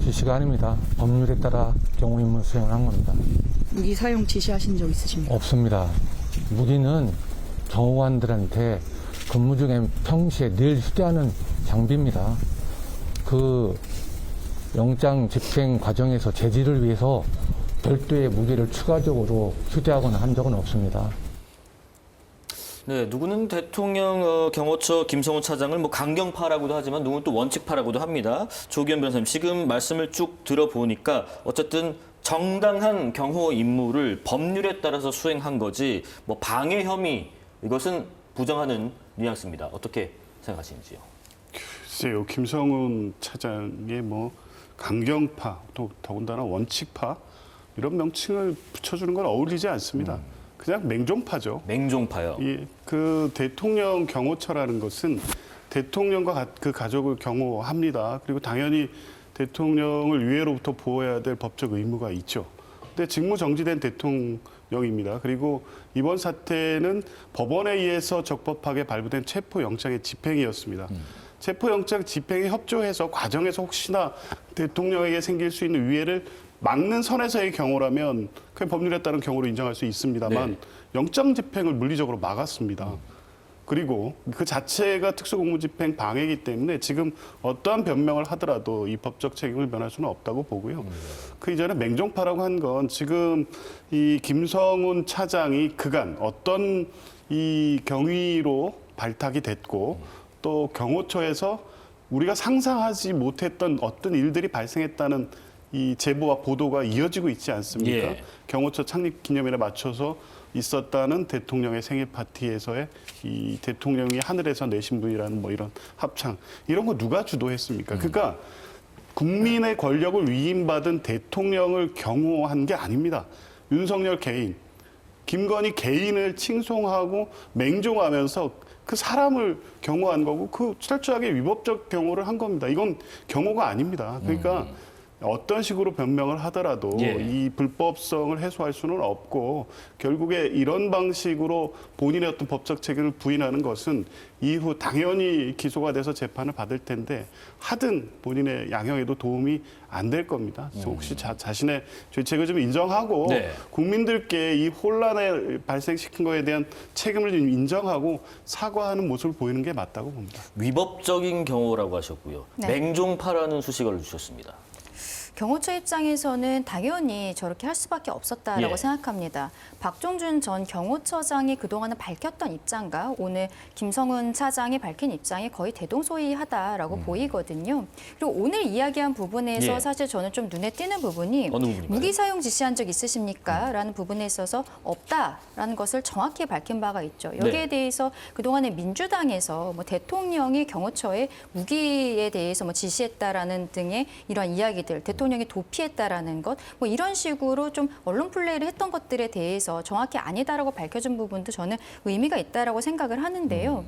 지시가 아닙니다. 법률에 따라 경호 임무 수행을 한 겁니다. 무기 사용 지시하신 적 있으십니까? 없습니다. 무기는 경호관들한테 근무 중에 평시에 늘 휴대하는 장비입니다. 그 영장 집행 과정에서 제지를 위해서 별도의 무기를 추가적으로 휴대하거나 한 적은 없습니다. 네, 누구는 대통령 경호처 김성훈 차장을 뭐 강경파라고도 하지만 누구는 또 원칙파라고도 합니다. 조기현 변호사님, 지금 말씀을 쭉 들어보니까 어쨌든 정당한 경호 임무를 법률에 따라서 수행한 거지 뭐 방해 혐의 이것은 부정하는 뉘앙스입니다. 어떻게 생각하시는지요? 글쎄요, 김성훈 차장의 뭐 강경파, 또 더군다나 원칙파 이런 명칭을 붙여주는 건 어울리지 않습니다. 그냥 맹종파죠. 맹종파요. 그 대통령 경호처라는 것은 대통령과 그 가족을 경호합니다. 그리고 당연히 대통령을 위해로부터 보호해야 될 법적 의무가 있죠. 근데 직무 정지된 대통령입니다. 그리고 이번 사태는 법원에 의해서 적법하게 발부된 체포영장의 집행이었습니다. 체포영장 집행에 협조해서 과정에서 혹시나 대통령에게 생길 수 있는 위해를 막는 선에서의 경우라면 그 법률에 따른 경우로 인정할 수 있습니다만 네. 영장 집행을 물리적으로 막았습니다. 그리고 그 자체가 특수공무집행 방해이기 때문에 지금 어떠한 변명을 하더라도 이 법적 책임을 면할 수는 없다고 보고요. 그 이전에 맹종파라고 한 건 지금 이 김성훈 차장이 그간 어떤 이 경위로 발탁이 됐고 또 경호처에서 우리가 상상하지 못했던 어떤 일들이 발생했다는 이 제보와 보도가 이어지고 있지 않습니까? 예. 경호처 창립 기념일에 맞춰서 있었다는 대통령의 생일 파티에서의 이 대통령이 하늘에서 내신 분이라는 뭐 이런 합창 이런 거 누가 주도했습니까? 그러니까 국민의 권력을 위임받은 대통령을 경호한 게 아닙니다. 윤석열 개인, 김건희 개인을 칭송하고 맹종하면서 그 사람을 경호한 거고 그 철저하게 위법적 경호를 한 겁니다. 이건 경호가 아닙니다. 그러니까 어떤 식으로 변명을 하더라도 예. 이 불법성을 해소할 수는 없고 결국에 이런 방식으로 본인의 어떤 법적 책임을 부인하는 것은 이후 당연히 기소가 돼서 재판을 받을 텐데 하든 본인의 양형에도 도움이 안 될 겁니다. 혹시 자신의 죄책을 좀 인정하고 네. 국민들께 이 혼란을 발생시킨 거에 대한 책임을 좀 인정하고 사과하는 모습을 보이는 게 맞다고 봅니다. 위법적인 경호라고 하셨고요. 네. 맹종파라는 수식어를 주셨습니다. 경호처 입장에서는 당연히 저렇게 할 수밖에 없었다라고 예. 생각합니다. 박종준 전 경호처장이 그동안은 밝혔던 입장과 오늘 김성훈 차장이 밝힌 입장이 거의 대동소이하다라고 보이거든요. 그리고 오늘 이야기한 부분에서 예. 사실 저는 좀 눈에 띄는 부분이 어느 부분인가요? 무기 사용 지시한 적 있으십니까? 라는 부분에 있어서 없다라는 것을 정확히 밝힌 바가 있죠. 여기에 네. 대해서 그동안에 민주당에서 뭐 대통령이 경호처에 무기에 대해서 뭐 지시했다라는 등의 이런 이야기들, 대통령 대통령이 도피했다라는 것, 뭐 이런 식으로 좀 언론 플레이를 했던 것들에 대해서 정확히 아니다라고 밝혀진 부분도 저는 의미가 있다라고 생각을 하는데요.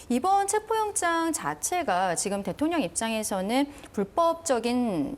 이번 체포영장 자체가 지금 대통령 입장에서는 불법적인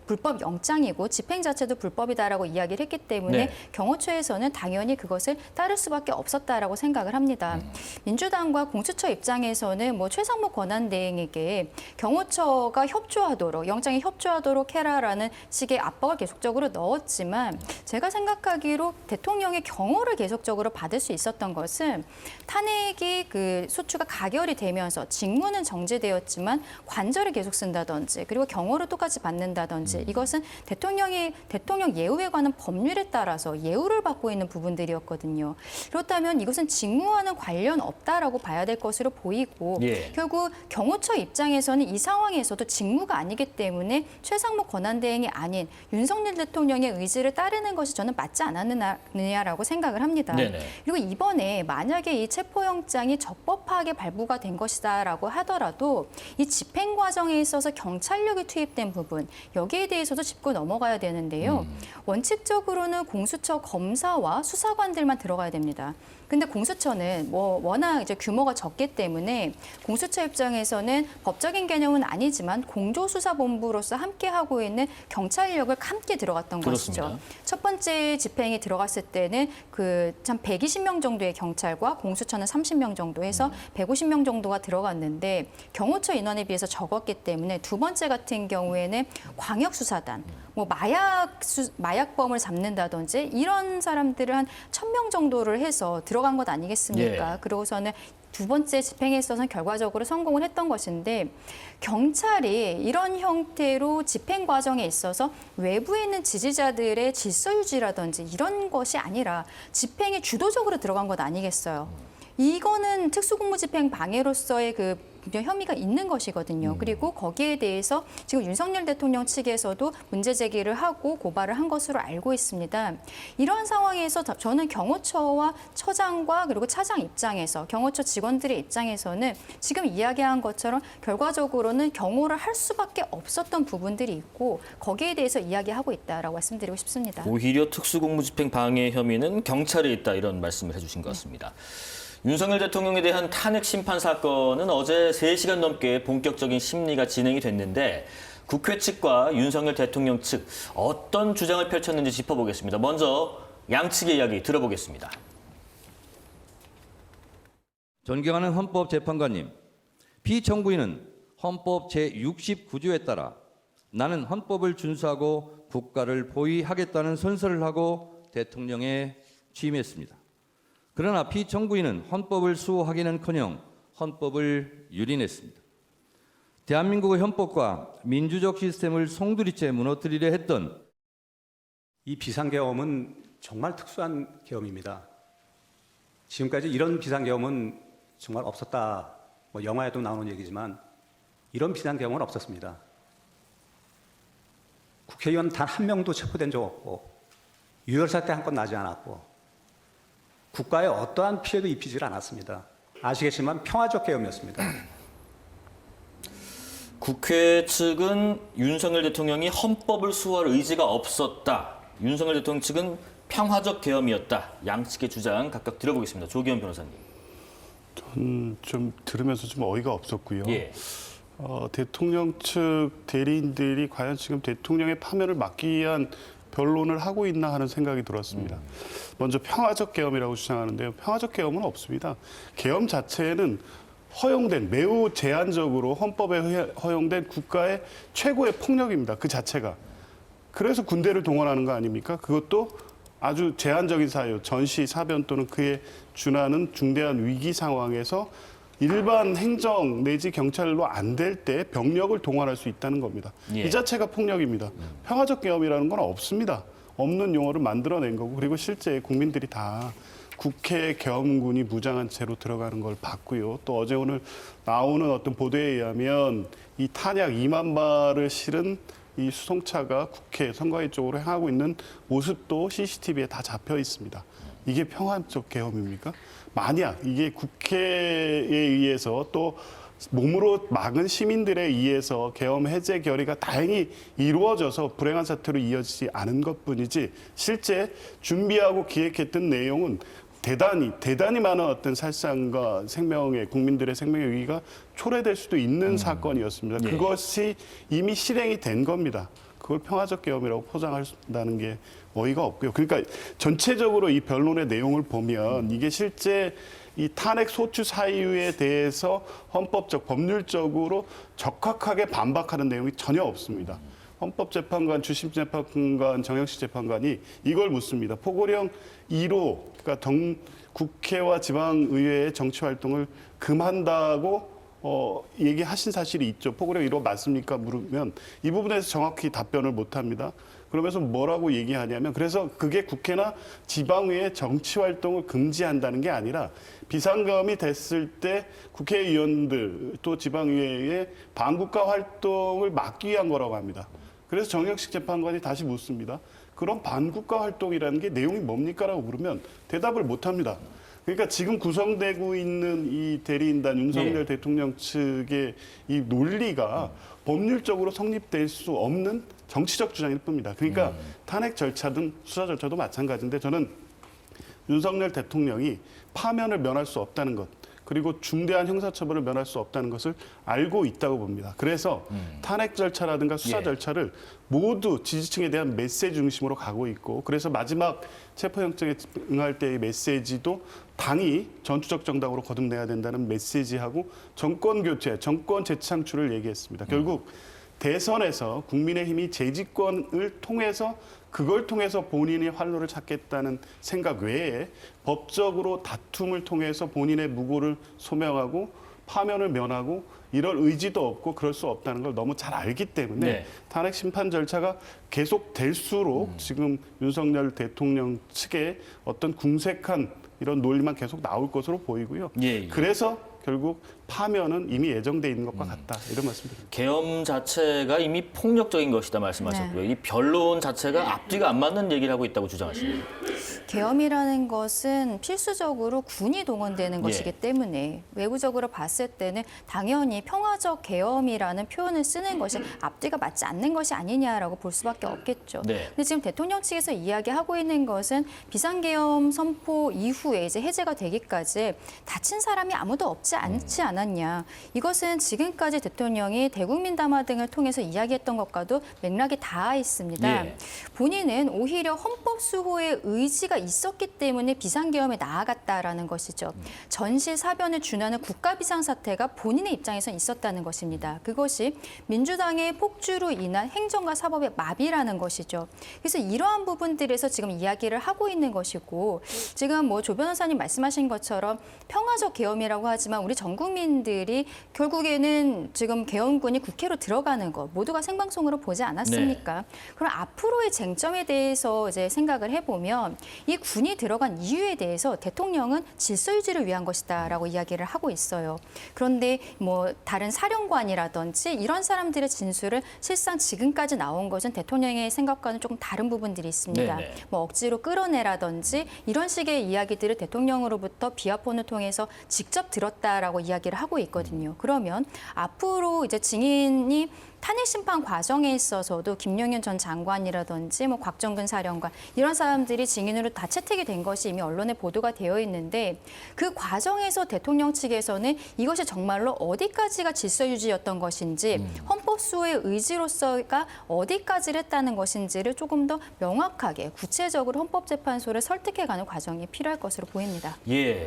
불법 영장이고 집행 자체도 불법이다라고 이야기를 했기 때문에 네. 경호처에서는 당연히 그것을 따를 수밖에 없었다라고 생각을 합니다. 민주당과 공수처 입장에서는 뭐 최상목 권한대행에게 경호처가 협조하도록 영장에 협조하도록 해라라는 식의 압박을 계속적으로 넣었지만 제가 생각하기로 대통령의 경호를 계속적으로 받을 수 있었던 것은 탄핵이 소추가 가결이 되면서 직무는 정지되었지만 관절을 계속 쓴다든지 그리고 경호를 똑같이 받는다든지 이것은 대통령 예우에 관한 법률에 따라서 예우를 받고 있는 부분들이었거든요. 그렇다면 이것은 직무와는 관련 없다라고 봐야 될 것으로 보이고 예. 결국 경호처 입장에서는 이 상황에서도 직무가 아니기 때문에 최상목 권한대행이 아닌 윤석열 대통령의 의지를 따르는 것이 저는 맞지 않았느냐라고 생각을 합니다. 네네. 그리고 이번에 만약에 이 체포영장이 적법하게 발부가 된 것이다라고 하더라도 이 집행 과정에 있어서 경찰력이 투입된 부분 여기에 대해서도 짚고 넘어가야 되는데요. 원칙적으로는 공수처 검사와 수사관들만 들어가야 됩니다. 근데 공수처는 워낙 이제 규모가 적기 때문에 공수처 입장에서는 법적인 개념은 아니지만 공조수사본부로서 함께 하고 있는 경찰력을 함께 들어갔던 그렇습니다. 것이죠. 첫 번째 집행이 들어갔을 때는 한 120명 정도의 경찰과 공수처는 30명 정도 해서 150명 정도가 들어갔는데 경호처 인원에 비해서 적었기 때문에 두 번째 같은 경우에는 광역수사단, 마약범을 잡는다든지 이런 사람들을 한 1,000명 정도를 해서 들어간 것 아니겠습니까? 예. 그러고서는 두 번째 집행에 있어서는 결과적으로 성공을 했던 것인데 경찰이 이런 형태로 집행 과정에 있어서 외부에 있는 지지자들의 질서 유지라든지 이런 것이 아니라 집행에 주도적으로 들어간 것 아니겠어요? 이거는 특수공무집행 방해로서의 혐의가 있는 것이거든요. 그리고 거기에 대해서 지금 윤석열 대통령 측에서도 문제 제기를 하고 고발을 한 것으로 알고 있습니다. 이러한 상황에서 저는 경호처와 처장과 그리고 차장 입장에서 경호처 직원들의 입장에서는 지금 이야기한 것처럼 결과적으로는 경호를 할 수밖에 없었던 부분들이 있고 거기에 대해서 이야기하고 있다라고 말씀드리고 싶습니다. 오히려 특수공무집행 방해 혐의는 경찰에 있다 이런 말씀을 해주신 것 같습니다. 윤석열 대통령에 대한 탄핵 심판 사건은 어제 3시간 넘게 본격적인 심리가 진행이 됐는데 국회 측과 윤석열 대통령 측 어떤 주장을 펼쳤는지 짚어보겠습니다. 먼저 양측의 이야기 들어보겠습니다. 존경하는 헌법재판관님, 피청구인은 헌법 제69조에 따라 나는 헌법을 준수하고 국가를 보위하겠다는 선서를 하고 대통령에 취임했습니다. 그러나 피청구인은 헌법을 수호하기는커녕 헌법을 유린했습니다. 대한민국의 헌법과 민주적 시스템을 송두리째 무너뜨리려 했던 이 비상계엄은 정말 특수한 계엄입니다. 지금까지 이런 비상계엄은 정말 없었다. 영화에도 나오는 얘기지만 이런 비상계엄은 없었습니다. 국회의원 단 한 명도 체포된 적 없고 유혈사태 한 건 나지 않았고 국가에 어떠한 피해도 입히질 않았습니다. 아시겠지만 평화적 계엄이었습니다. 국회 측은 윤석열 대통령이 헌법을 수호할 의지가 없었다. 윤석열 대통령 측은 평화적 계엄이었다. 양측의 주장 각각 들어보겠습니다. 조기현 변호사님. 저는 좀 들으면서 좀 어이가 없었고요. 예. 대통령 측 대리인들이 과연 지금 대통령의 파면을 막기 위한 변론을 하고 있나 하는 생각이 들었습니다. 먼저 평화적 계엄이라고 주장하는데요. 평화적 계엄은 없습니다. 계엄 자체는 허용된, 매우 제한적으로 헌법에 허용된 국가의 최고의 폭력입니다. 그 자체가. 그래서 군대를 동원하는 거 아닙니까? 그것도 아주 제한적인 사유, 전시, 사변 또는 그에 준하는 중대한 위기 상황에서 일반 행정 내지 경찰로 안 될 때 병력을 동원할 수 있다는 겁니다. 예. 이 자체가 폭력입니다. 평화적 계엄이라는 건 없습니다. 없는 용어를 만들어낸 거고 그리고 실제 국민들이 다 국회 계엄군이 무장한 채로 들어가는 걸 봤고요. 또 어제 오늘 나오는 어떤 보도에 의하면 이 탄약 2만 발을 실은 이 수송차가 국회 선관위 쪽으로 향하고 있는 모습도 CCTV에 다 잡혀 있습니다. 이게 평화적 계엄입니까? 만약 이게 국회에 의해서 또 몸으로 막은 시민들에 의해서 계엄 해제 결의가 다행히 이루어져서 불행한 사태로 이어지지 않은 것뿐이지 실제 준비하고 기획했던 내용은 대단히 많은 어떤 살상과 국민들의 생명의 위기가 초래될 수도 있는 사건이었습니다. 예. 그것이 이미 실행이 된 겁니다. 그걸 평화적 계엄이라고 포장한다는 게 어이가 없고요. 그러니까 전체적으로 이 변론의 내용을 보면 이게 실제 이 탄핵 소추 사유에 대해서 헌법적, 법률적으로 적확하게 반박하는 내용이 전혀 없습니다. 헌법재판관, 주심재판관, 정영식 재판관이 이걸 묻습니다. 포고령 1호, 그러니까 국회와 지방의회의 정치활동을 금한다고 얘기하신 사실이 있죠. 포고령 1호 맞습니까? 물으면 이 부분에서 정확히 답변을 못합니다. 그러면서 뭐라고 얘기하냐면 그래서 그게 국회나 지방의회 정치활동을 금지한다는 게 아니라 비상계엄이 됐을 때 국회의원들 또 지방의회의 반국가 활동을 막기 위한 거라고 합니다. 그래서 정영식 재판관이 다시 묻습니다. 그런 반국가 활동이라는 게 내용이 뭡니까? 라고 물으면 대답을 못합니다. 그러니까 지금 구성되고 있는 이 대리인단 윤석열 대통령 측의 이 논리가 법률적으로 성립될 수 없는 정치적 주장일 뿐입니다. 그러니까 탄핵 절차든 수사 절차도 마찬가지인데 저는 윤석열 대통령이 파면을 면할 수 없다는 것, 그리고 중대한 형사처벌을 면할 수 없다는 것을 알고 있다고 봅니다. 그래서 탄핵 절차라든가 수사 절차를 모두 지지층에 대한 메시지 중심으로 가고 있고 그래서 마지막 체포영장에 응할 때의 메시지도 당이 전투적 정당으로 거듭내야 된다는 메시지하고 정권 교체, 정권 재창출을 얘기했습니다. 결국 대선에서 국민의힘이 재집권을 통해서 그걸 통해서 본인의 활로를 찾겠다는 생각 외에 법적으로 다툼을 통해서 본인의 무고를 소명하고 파면을 면하고 이럴 의지도 없고 그럴 수 없다는 걸 너무 잘 알기 때문에 탄핵 심판 절차가 계속될수록 지금 윤석열 대통령 측의 어떤 궁색한 이런 논리만 계속 나올 것으로 보이고요. 그래서 결국 파면은 이미 예정돼 있는 것과 같다. 이런 말씀드립니다. 계엄 자체가 이미 폭력적인 것이다 말씀하셨고요. 이 변론 자체가 앞뒤가 안 맞는 얘기를 하고 있다고 주장하십니다. 계엄이라는 것은 필수적으로 군이 동원되는 것이기 때문에 외부적으로 봤을 때는 당연히 평화적 계엄이라는 표현을 쓰는 것이 앞뒤가 맞지 않는 것이 아니냐라고 볼 수밖에 없겠죠. 근데 지금 대통령 측에서 이야기하고 있는 것은 비상계엄 선포 이후에 이제 해제가 되기까지 다친 사람이 아무도 없지 않지 않았냐. 이것은 지금까지 대통령이 대국민 담화 등을 통해서 이야기했던 것과도 맥락이 닿아 있습니다. 본인은 오히려 헌법 수호의 의지가 있었기 때문에 비상계엄에 나아갔다라는 것이죠. 전시 사변을 준하는 국가 비상사태가 본인의 입장에선 있었다는 것입니다. 그것이 민주당의 폭주로 인한 행정과 사법의 마비라는 것이죠. 그래서 이러한 부분들에서 지금 이야기를 하고 있는 것이고 지금 뭐 조 변호사님 말씀하신 것처럼 평화적 계엄이라고 하지만 우리 전 국민들이 결국에는 지금 계엄군이 국회로 들어가는 것 모두가 생방송으로 보지 않았습니까? 그럼 앞으로의 쟁점에 대해서 이제 생각을 해보면 이 군이 들어간 이유에 대해서 대통령은 질서 유지를 위한 것이다라고 이야기를 하고 있어요. 그런데 뭐 다른 사령관이라든지 이런 사람들의 진술을 실상 지금까지 나온 것은 대통령의 생각과는 조금 다른 부분들이 있습니다. 뭐 억지로 끌어내라든지 이런 식의 이야기들을 대통령으로부터 비화폰을 통해서 직접 들었다라고 이야기를 하고 있거든요. 그러면 앞으로 이제 증인이 탄핵 심판 과정에 있어서도 김용현 전 장관이라든지 뭐 곽정근 사령관 이런 사람들이 증인으로 다 채택이 된 것이 이미 언론에 보도가 되어 있는데 그 과정에서 대통령 측에서는 이것이 정말로 어디까지가 질서 유지였던 것인지 헌법 수호의 의지로서가 어디까지를 했다는 것인지를 조금 더 명확하게 구체적으로 헌법재판소를 설득해가는 과정이 필요할 것으로 보입니다.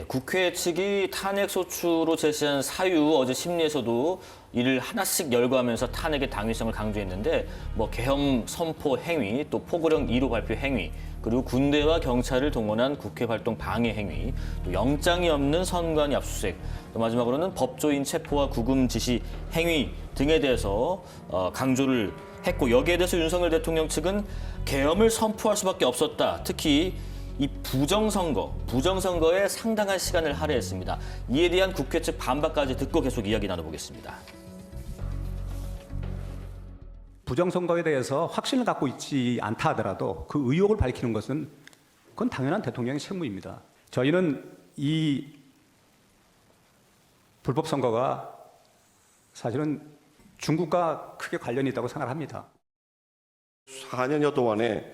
국회 측이 탄핵 소추로 제시한 사유 어제 심리에서도 이를 하나씩 열거하면서 탄핵의 당위성을 강조했는데 뭐 계엄 선포 행위, 또 포고령 1호 발표 행위, 그리고 군대와 경찰을 동원한 국회 활동 방해 행위, 또 영장이 없는 선관위 압수수색, 또 마지막으로는 법조인 체포와 구금 지시 행위 등에 대해서 강조를 했고 여기에 대해서 윤석열 대통령 측은 계엄을 선포할 수밖에 없었다. 특히 이 부정선거에 상당한 시간을 할애했습니다. 이에 대한 국회 측 반박까지 듣고 계속 이야기 나눠보겠습니다. 부정선거에 대해서 확신을 갖고 있지 않다 하더라도 그 의혹을 밝히는 것은 그건 당연한 대통령의 책무입니다. 저희는 이 불법 선거가 사실은 중국과 크게 관련이 있다고 생각합니다. 4년여 동안에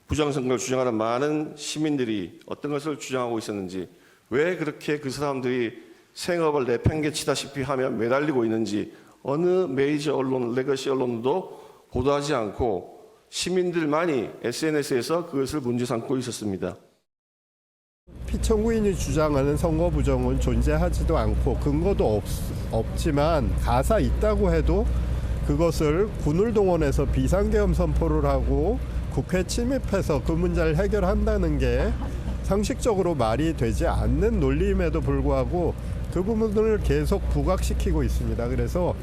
부정선거를 주장하는 많은 시민들이 어떤 것을 주장하고 있었는지, 왜 그렇게 그 사람들이 생업을 내팽개치다시피 하며 매달리고 있는지 어느 메이저 언론, 레거시 언론도 보도하지 않고 시민들만이 SNS에서 그것을 문제 삼고 있었습니다. 피청구인이 주장하는 선거 부정은 존재하지도 않고 근거도 없지만 가사 있다고 해도 그것을 군을 동원해서 비상계엄 선포를 하고 국회 침입해서 그 문제를 해결한다는 게 상식적으로 말이 되지 않는 논리임에도 불구하고 그 부분을 계속 부각시키고 있습니다. 그래서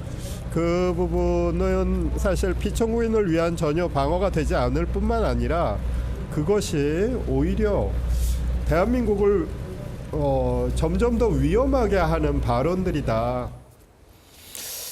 그 부분은 사실 피청구인을 위한 전혀 방어가 되지 않을 뿐만 아니라 그것이 오히려 대한민국을 점점 더 위험하게 하는 발언들이다.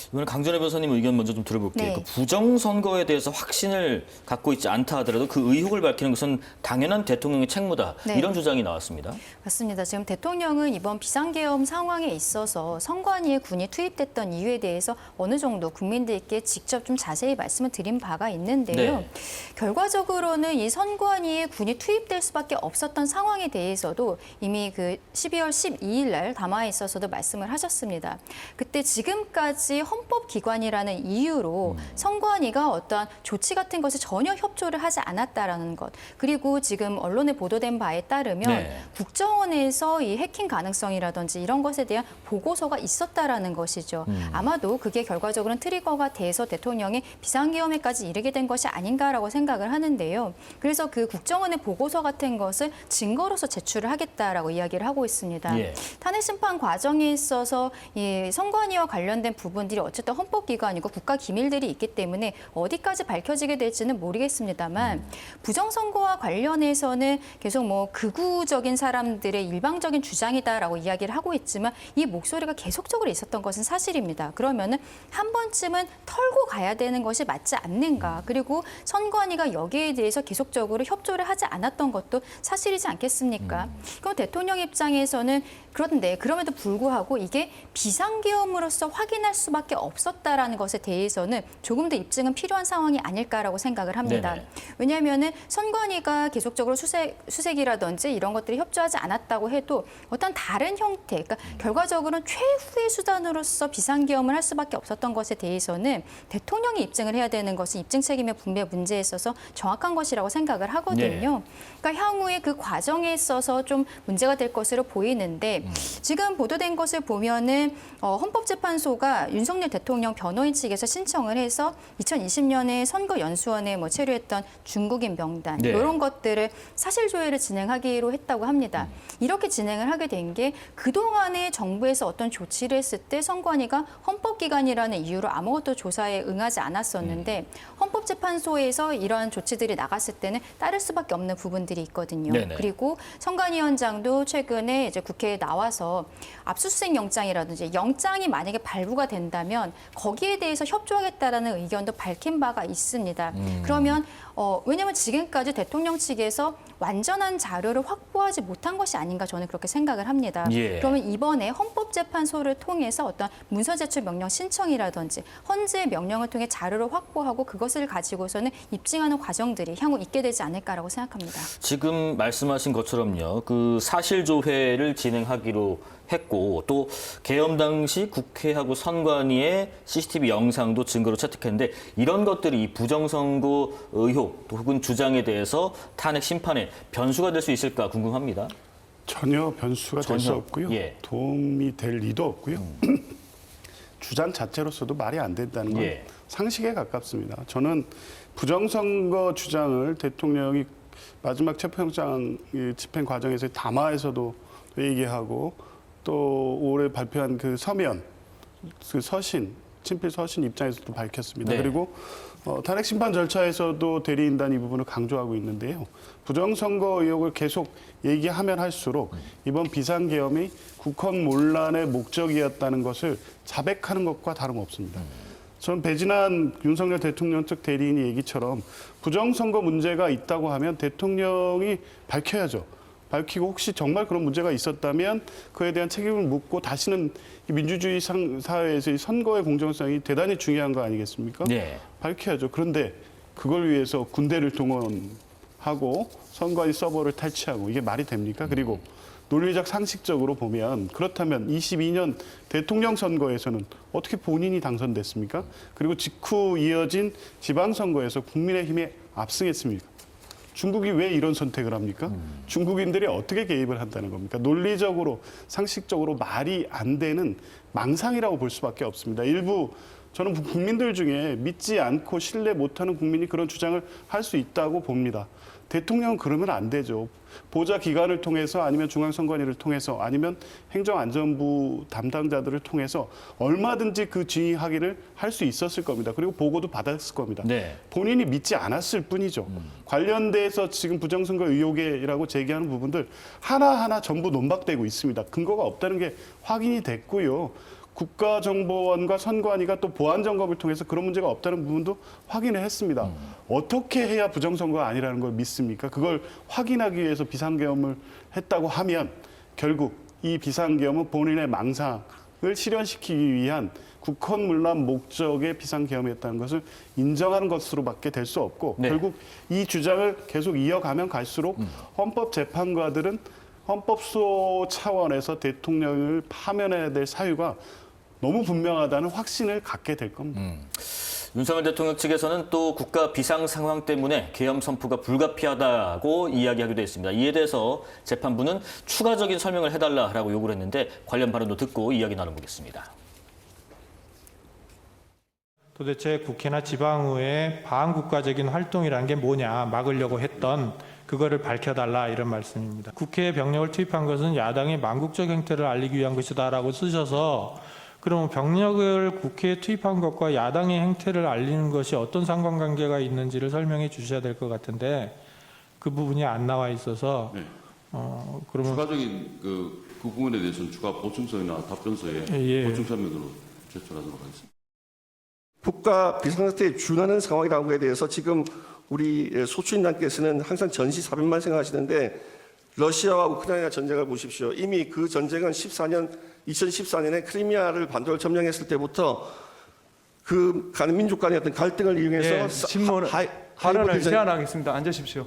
이번에 강전혜 변호사님 의견 먼저 좀 들어볼게요. 네. 그 부정선거에 대해서 확신을 갖고 있지 않다 하더라도 그 의혹을 밝히는 것은 당연한 대통령의 책무다. 네. 이런 주장이 나왔습니다. 맞습니다. 지금 대통령은 이번 비상계엄 상황에 있어서 선관위에 군이 투입됐던 이유에 대해서 어느 정도 국민들께 직접 좀 자세히 말씀을 드린 바가 있는데요. 네. 결과적으로는 이 선관위에 군이 투입될 수밖에 없었던 상황에 대해서도 이미 그 12월 12일 날 담화에 있어서도 말씀을 하셨습니다. 그때 지금까지 헌법기관이라는 이유로 선관위가 어떠한 조치 같은 것에 전혀 협조를 하지 않았다라는 것. 그리고 지금 언론에 보도된 바에 따르면 네. 국정원에서 이 해킹 가능성이라든지 이런 것에 대한 보고서가 있었다라는 것이죠. 아마도 그게 결과적으로는 트리거가 돼서 대통령이 비상계엄에까지 이르게 된 것이 아닌가라고 생각을 하는데요. 그래서 그 국정원의 보고서 같은 것을 증거로서 제출을 하겠다라고 이야기를 하고 있습니다. 예. 탄핵심판 과정에 있어서 이 선관위와 관련된 부분들이 어쨌든 헌법기관이고 국가기밀들이 있기 때문에 어디까지 밝혀지게 될지는 모르겠습니다만 부정선거와 관련해서는 계속 뭐 극우적인 사람들의 일방적인 주장이다라고 이야기를 하고 있지만 이 목소리가 계속적으로 있었던 것은 사실입니다. 그러면은 한 번쯤은 털고 가야 되는 것이 맞지 않는가. 그리고 선관위가 여기에 대해서 계속적으로 협조를 하지 않았던 것도 사실이지 않겠습니까? 그럼 대통령 입장에서는 그런데 그럼에도 불구하고 이게 비상계엄으로서 확인할 수밖에 없었다라는 것에 대해서는 조금 더 입증은 필요한 상황이 아닐까라고 생각을 합니다. 네네. 왜냐하면은 선관위가 계속적으로 수색이라든지 이런 것들이 협조하지 않았다고 해도 어떤 다른 형태, 그러니까 결과적으로는 최후의 수단으로서 비상계엄을 할 수밖에 없었던 것에 대해서는 대통령이 입증을 해야 되는 것은 입증 책임의 분배 문제에 있어서 정확한 것이라고 생각을 하거든요. 그러니까 향후에 그 과정에 있어서 좀 문제가 될 것으로 보이는데 지금 보도된 것을 보면은 헌법재판소가 윤석열 대통령 변호인 측에서 신청을 해서 2020년에 선거연수원에 뭐 체류했던 중국인 명단 네. 이런 것들을 사실 조회를 진행하기로 했다고 합니다. 이렇게 진행을 하게 된 게 그동안에 정부에서 어떤 조치를 했을 때 선관위가 헌법기관이라는 이유로 아무것도 조사에 응하지 않았었는데 헌법재판소에서 이러한 조치들이 나갔을 때는 따를 수밖에 없는 부분들이 있거든요. 네네. 그리고 선관위원장도 최근에 이제 국회에 나와서 압수수색 영장이라든지 영장이 만약에 발부가 된다면 거기에 대해서 협조하겠다라는 의견도 밝힌 바가 있습니다. 그러면 왜냐하면 지금까지 대통령 측에서 완전한 자료를 확보하지 못한 것이 아닌가 저는 그렇게 생각을 합니다. 예. 그러면 이번에 헌법재판소를 통해서 어떤 문서 제출 명령 신청이라든지 헌재의 명령을 통해 자료를 확보하고 그것을 가지고서는 입증하는 과정들이 향후 있게 되지 않을까라고 생각합니다. 지금 말씀하신 것처럼요. 그 사실조회를 진행하기로 했고 또 계엄 당시 국회하고 선관위의 CCTV 영상도 증거로 채택했는데 이런 것들이 이 부정선거 의혹 또 혹은 주장에 대해서 탄핵 심판에 변수가 될 수 있을까 궁금합니다. 전혀 변수가 될 수 전혀. 없고요. 예. 도움이 될 리도 없고요. 주장 자체로서도 말이 안 된다는 건 예. 상식에 가깝습니다. 저는 부정선거 주장을 대통령이 마지막 체포영장 집행 과정에서 담화에서도 얘기하고 또 올해 발표한 그 서면, 그 서신, 친필 서신 입장에서도 밝혔습니다. 네. 그리고 탄핵 심판 절차에서도 대리인단 이 부분을 강조하고 있는데요. 부정선거 의혹을 계속 얘기하면 할수록 이번 비상계엄이 국헌문란의 목적이었다는 것을 자백하는 것과 다름없습니다. 저는 배진환 윤석열 대통령 측 대리인이 얘기처럼 부정선거 문제가 있다고 하면 대통령이 밝혀야죠. 밝히고 혹시 정말 그런 문제가 있었다면 그에 대한 책임을 묻고 다시는 이 민주주의 사회에서의 선거의 공정성이 대단히 중요한 거 아니겠습니까? 네. 밝혀야죠. 그런데 그걸 위해서 군대를 동원하고 선관위 서버를 탈취하고 이게 말이 됩니까? 그리고 논리적 상식적으로 보면 그렇다면 22년 대통령 선거에서는 어떻게 본인이 당선됐습니까? 그리고 직후 이어진 지방선거에서 국민의힘에 압승했습니까? 중국이 왜 이런 선택을 합니까? 중국인들이 어떻게 개입을 한다는 겁니까? 논리적으로, 상식적으로 말이 안 되는 망상이라고 볼 수밖에 없습니다. 일부 저는 국민들 중에 믿지 않고 신뢰 못하는 국민이 그런 주장을 할 수 있다고 봅니다. 대통령은 그러면 안 되죠. 보좌 기관을 통해서 아니면 중앙선관위를 통해서 아니면 행정안전부 담당자들을 통해서 얼마든지 그 지휘하기를 할 수 있었을 겁니다. 그리고 보고도 받았을 겁니다. 네. 본인이 믿지 않았을 뿐이죠. 관련돼서 지금 부정선거 의혹이라고 제기하는 부분들 하나하나 전부 논박되고 있습니다. 근거가 없다는 게 확인이 됐고요. 국가정보원과 선관위가 또 보안점검을 통해서 그런 문제가 없다는 부분도 확인을 했습니다. 어떻게 해야 부정선거가 아니라는 걸 믿습니까? 그걸 확인하기 위해서 비상계엄을 했다고 하면 결국 이 비상계엄은 본인의 망상을 실현시키기 위한 국헌문란 목적의 비상계엄이었다는 것을 인정하는 것으로밖에 될 수 없고 네. 결국 이 주장을 계속 이어가면 갈수록 헌법재판관들은 헌법수호 차원에서 대통령을 파면해야 될 사유가 너무 분명하다는 확신을 갖게 될 겁니다. 윤석열 대통령 측에서는 또 국가 비상 상황 때문에 계엄 선포가 불가피하다고 이야기하기도 했습니다. 이에 대해서 재판부는 추가적인 설명을 해달라고 요구를 했는데 관련 발언도 듣고 이야기 나눠보겠습니다. 도대체 국회나 지방의회의 반국가적인 활동이라는 게 뭐냐 막으려고 했던 그거를 밝혀달라 이런 말씀입니다. 국회에 병력을 투입한 것은 야당의 망국적 행태를 알리기 위한 것이다라고 쓰셔서 그럼 병력을 국회에 투입한 것과 야당의 행태를 알리는 것이 어떤 상관관계가 있는지를 설명해 주셔야 될 것 같은데 그 부분이 안 나와 있어서 네. 그러면 추가적인 그 부분에 대해서는 추가 보충서나 답변서에 보충 설명으로 제출하도록 하겠습니다. 국가 비상사태에 준하는 상황이라고에 대해서 지금 우리 소추인단께서는 항상 전시 사변만 생각하시는데 러시아와 우크라이나 전쟁을 보십시오. 이미 그 전쟁은 2014년에 크리미아를 반도를 점령했을 때부터 그 민족 간의 어떤 갈등을 이용해서 발언을 제한하겠습니다. 앉으십시오.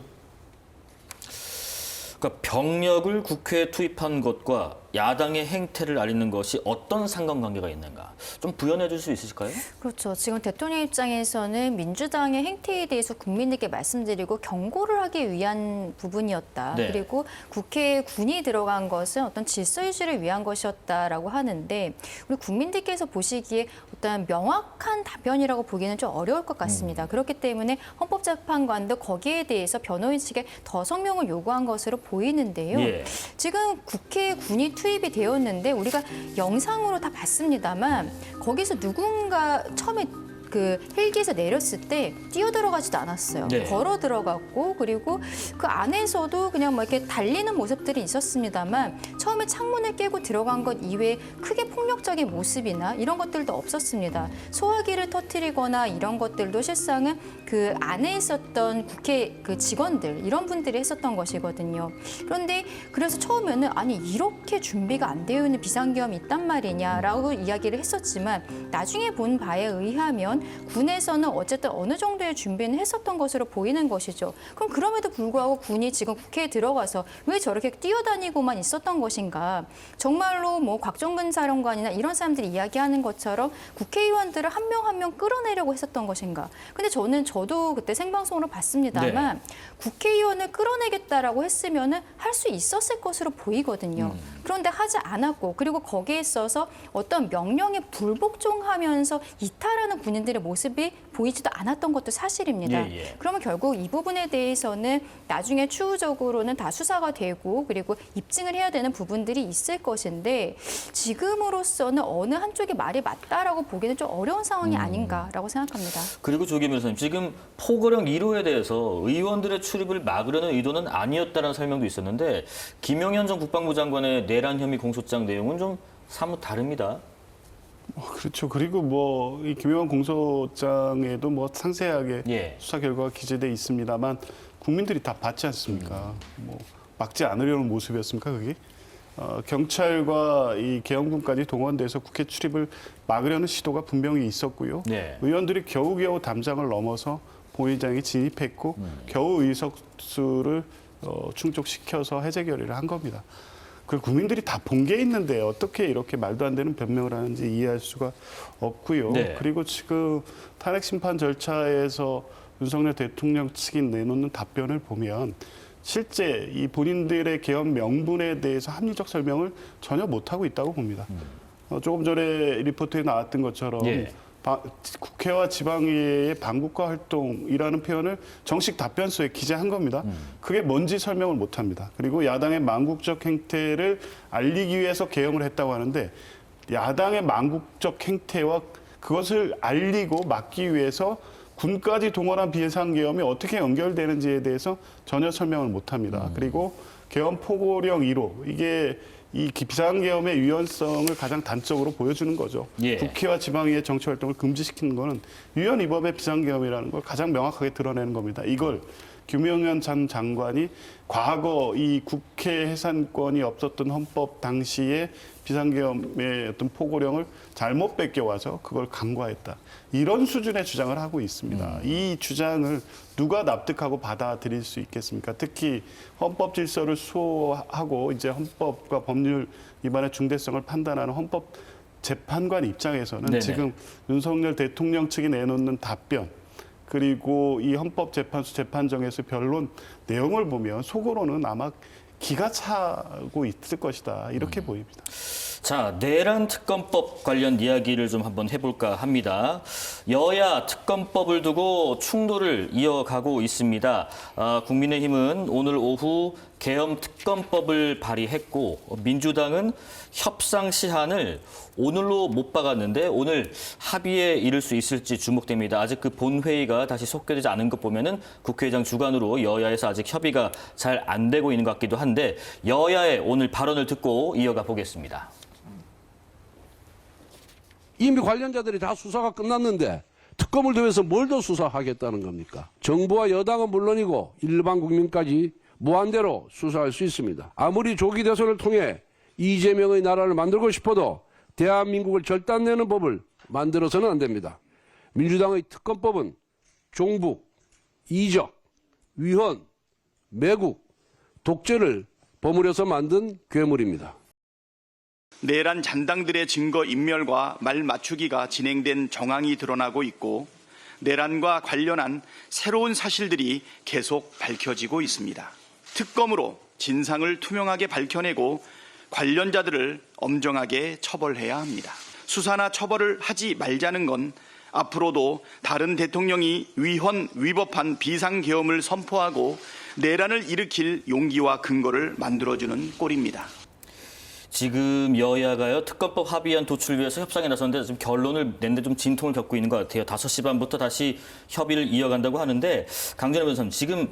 그러니까 병력을 국회에 투입한 것과 야당의 행태를 알리는 것이 어떤 상관관계가 있는가? 좀 부연해 줄 수 있으실까요? 그렇죠. 지금 대통령 입장에서는 민주당의 행태에 대해서 국민들께 말씀드리고 경고를 하기 위한 부분이었다. 네. 그리고 국회에 군이 들어간 것은 어떤 질서 유지를 위한 것이었다라고 하는데 우리 국민들께서 보시기에 어떤 명확한 답변이라고 보기는 좀 어려울 것 같습니다. 그렇기 때문에 헌법재판관도 거기에 대해서 변호인 측에 더 성명을 요구한 것으로 보이는데요. 예. 지금 국회에 군이 투입이 되었는데 우리가 영상으로 다 봤습니다만 거기서 누군가 처음에 그 헬기에서 내렸을 때 뛰어들어가지도 않았어요. 네. 걸어 들어갔고 그리고 그 안에서도 그냥 뭐 이렇게 달리는 모습들이 있었습니다만 처음에 창문을 깨고 들어간 것 이외에 크게 폭력적인 모습이나 이런 것들도 없었습니다. 소화기를 터뜨리거나 이런 것들도 실상은 그 안에 있었던 국회 그 직원들 이런 분들이 했었던 것이거든요. 그런데 그래서 처음에는 아니 이렇게 준비가 안 되어 있는 비상계엄이 있단 말이냐라고 이야기를 했었지만 나중에 본 바에 의하면 군에서는 어쨌든 어느 정도의 준비는 했었던 것으로 보이는 것이죠. 그럼 그럼에도 불구하고 군이 지금 국회에 들어가서 왜 저렇게 뛰어다니고만 있었던 것인가? 정말로 뭐 곽종근 사령관이나 이런 사람들이 이야기하는 것처럼 국회의원들을 한 명 한 명 끌어내려고 했었던 것인가? 근데 저도 그때 생방송으로 봤습니다만 네. 국회의원을 끌어내겠다라고 했으면은 할 수 있었을 것으로 보이거든요. 그런데 하지 않았고 그리고 거기에 있어서 어떤 명령에 불복종하면서 이탈하는 군인들의 모습이 보이지도 않았던 것도 사실입니다. 예, 예. 그러면 결국 이 부분에 대해서는 나중에 추후적으로는 다 수사가 되고 그리고 입증을 해야 되는 부분들이 있을 것인데 지금으로서는 어느 한쪽이 말이 맞다라고 보기는 좀 어려운 상황이 아닌가라고 생각합니다. 그리고 조기 변호사님, 지금 포고령 1호에 대해서 의원들의 출입을 막으려는 의도는 아니었다는 설명도 있었는데 김용현 전 국방부 장관의 내란 혐의 공소장 내용은 좀 사뭇 다릅니다. 그렇죠. 그리고 뭐 이 김용현 공소장에도 뭐 상세하게 예. 수사 결과가 기재돼 있습니다만 국민들이 다 봤지 않습니까? 뭐 막지 않으려는 모습이었습니까, 그게? 경찰과 이 계엄군까지 동원돼서 국회 출입을 막으려는 시도가 분명히 있었고요. 네. 의원들이 겨우겨우 담장을 넘어서 본회의장에 진입했고 겨우 의석수를 충족시켜서 해제 결의를 한 겁니다. 그 국민들이 다 본 게 있는데 어떻게 이렇게 말도 안 되는 변명을 하는지 이해할 수가 없고요. 네. 그리고 지금 탄핵 심판 절차에서 윤석열 대통령 측이 내놓는 답변을 보면 실제 이 본인들의 계엄 명분에 대해서 합리적 설명을 전혀 못하고 있다고 봅니다. 조금 전에 리포트에 나왔던 것처럼 예. 국회와 지방의회의 반국가 활동이라는 표현을 정식 답변서에 기재한 겁니다. 그게 뭔지 설명을 못합니다. 그리고 야당의 망국적 행태를 알리기 위해서 계엄을 했다고 하는데 야당의 망국적 행태와 그것을 알리고 막기 위해서 군까지 동원한 비상계엄이 어떻게 연결되는지에 대해서 전혀 설명을 못합니다. 그리고 계엄 포고령 1호 이게 이 비상계엄의 유연성을 가장 단적으로 보여주는 거죠. 예. 국회와 지방의회 정치활동을 금지시키는 거는 유연위법의 비상계엄이라는 걸 가장 명확하게 드러내는 겁니다. 이걸 김용현 전 장관이 과거 이 국회 해산권이 없었던 헌법 당시에 비상계엄의 어떤 포고령을 잘못 뺏겨와서 그걸 강화했다. 이런 수준의 주장을 하고 있습니다. 이 주장을 누가 납득하고 받아들일 수 있겠습니까? 특히 헌법 질서를 수호하고 이제 헌법과 법률 위반의 중대성을 판단하는 헌법 재판관 입장에서는 네네. 지금 윤석열 대통령 측이 내놓는 답변 그리고 이 헌법재판소 재판정에서 변론 내용을 보면 속으로는 아마 기가 차고 있을 것이다 이렇게 보입니다. 자, 내란 특검법 관련 이야기를 좀 한번 해볼까 합니다. 여야 특검법을 두고 충돌을 이어가고 있습니다. 국민의힘은 오늘 오후 계엄 특검법을 발의했고 민주당은 협상 시한을 오늘로 못 박았는데 오늘 합의에 이를 수 있을지 주목됩니다. 아직 그 본회의가 다시 속개되지 않은 것 보면은 국회의장 주관으로 여야에서 아직 협의가 잘 안 되고 있는 것 같기도 한데 여야의 오늘 발언을 듣고 이어가 보겠습니다. 이미 관련자들이 다 수사가 끝났는데 특검을 더해서 뭘 더 수사하겠다는 겁니까? 정부와 여당은 물론이고 일반 국민까지 무한대로 수사할 수 있습니다. 아무리 조기 대선을 통해 이재명의 나라를 만들고 싶어도 대한민국을 절단내는 법을 만들어서는 안 됩니다. 민주당의 특검법은 종북, 이적, 위헌, 매국, 독재를 버무려서 만든 괴물입니다. 내란 잔당들의 증거 인멸과 말 맞추기가 진행된 정황이 드러나고 있고 내란과 관련한 새로운 사실들이 계속 밝혀지고 있습니다. 특검으로 진상을 투명하게 밝혀내고 관련자들을 엄정하게 처벌해야 합니다. 수사나 처벌을 하지 말자는 건 앞으로도 다른 대통령이 위헌, 위법한 비상계엄을 선포하고 내란을 일으킬 용기와 근거를 만들어주는 꼴입니다. 지금 여야가요 특검법 합의안 도출 위해서 협상에 나섰는데 지금 결론을 낸데 좀 진통을 겪고 있는 것 같아요. 5시 반부터 다시 협의를 이어간다고 하는데 강준호 변호사님 지금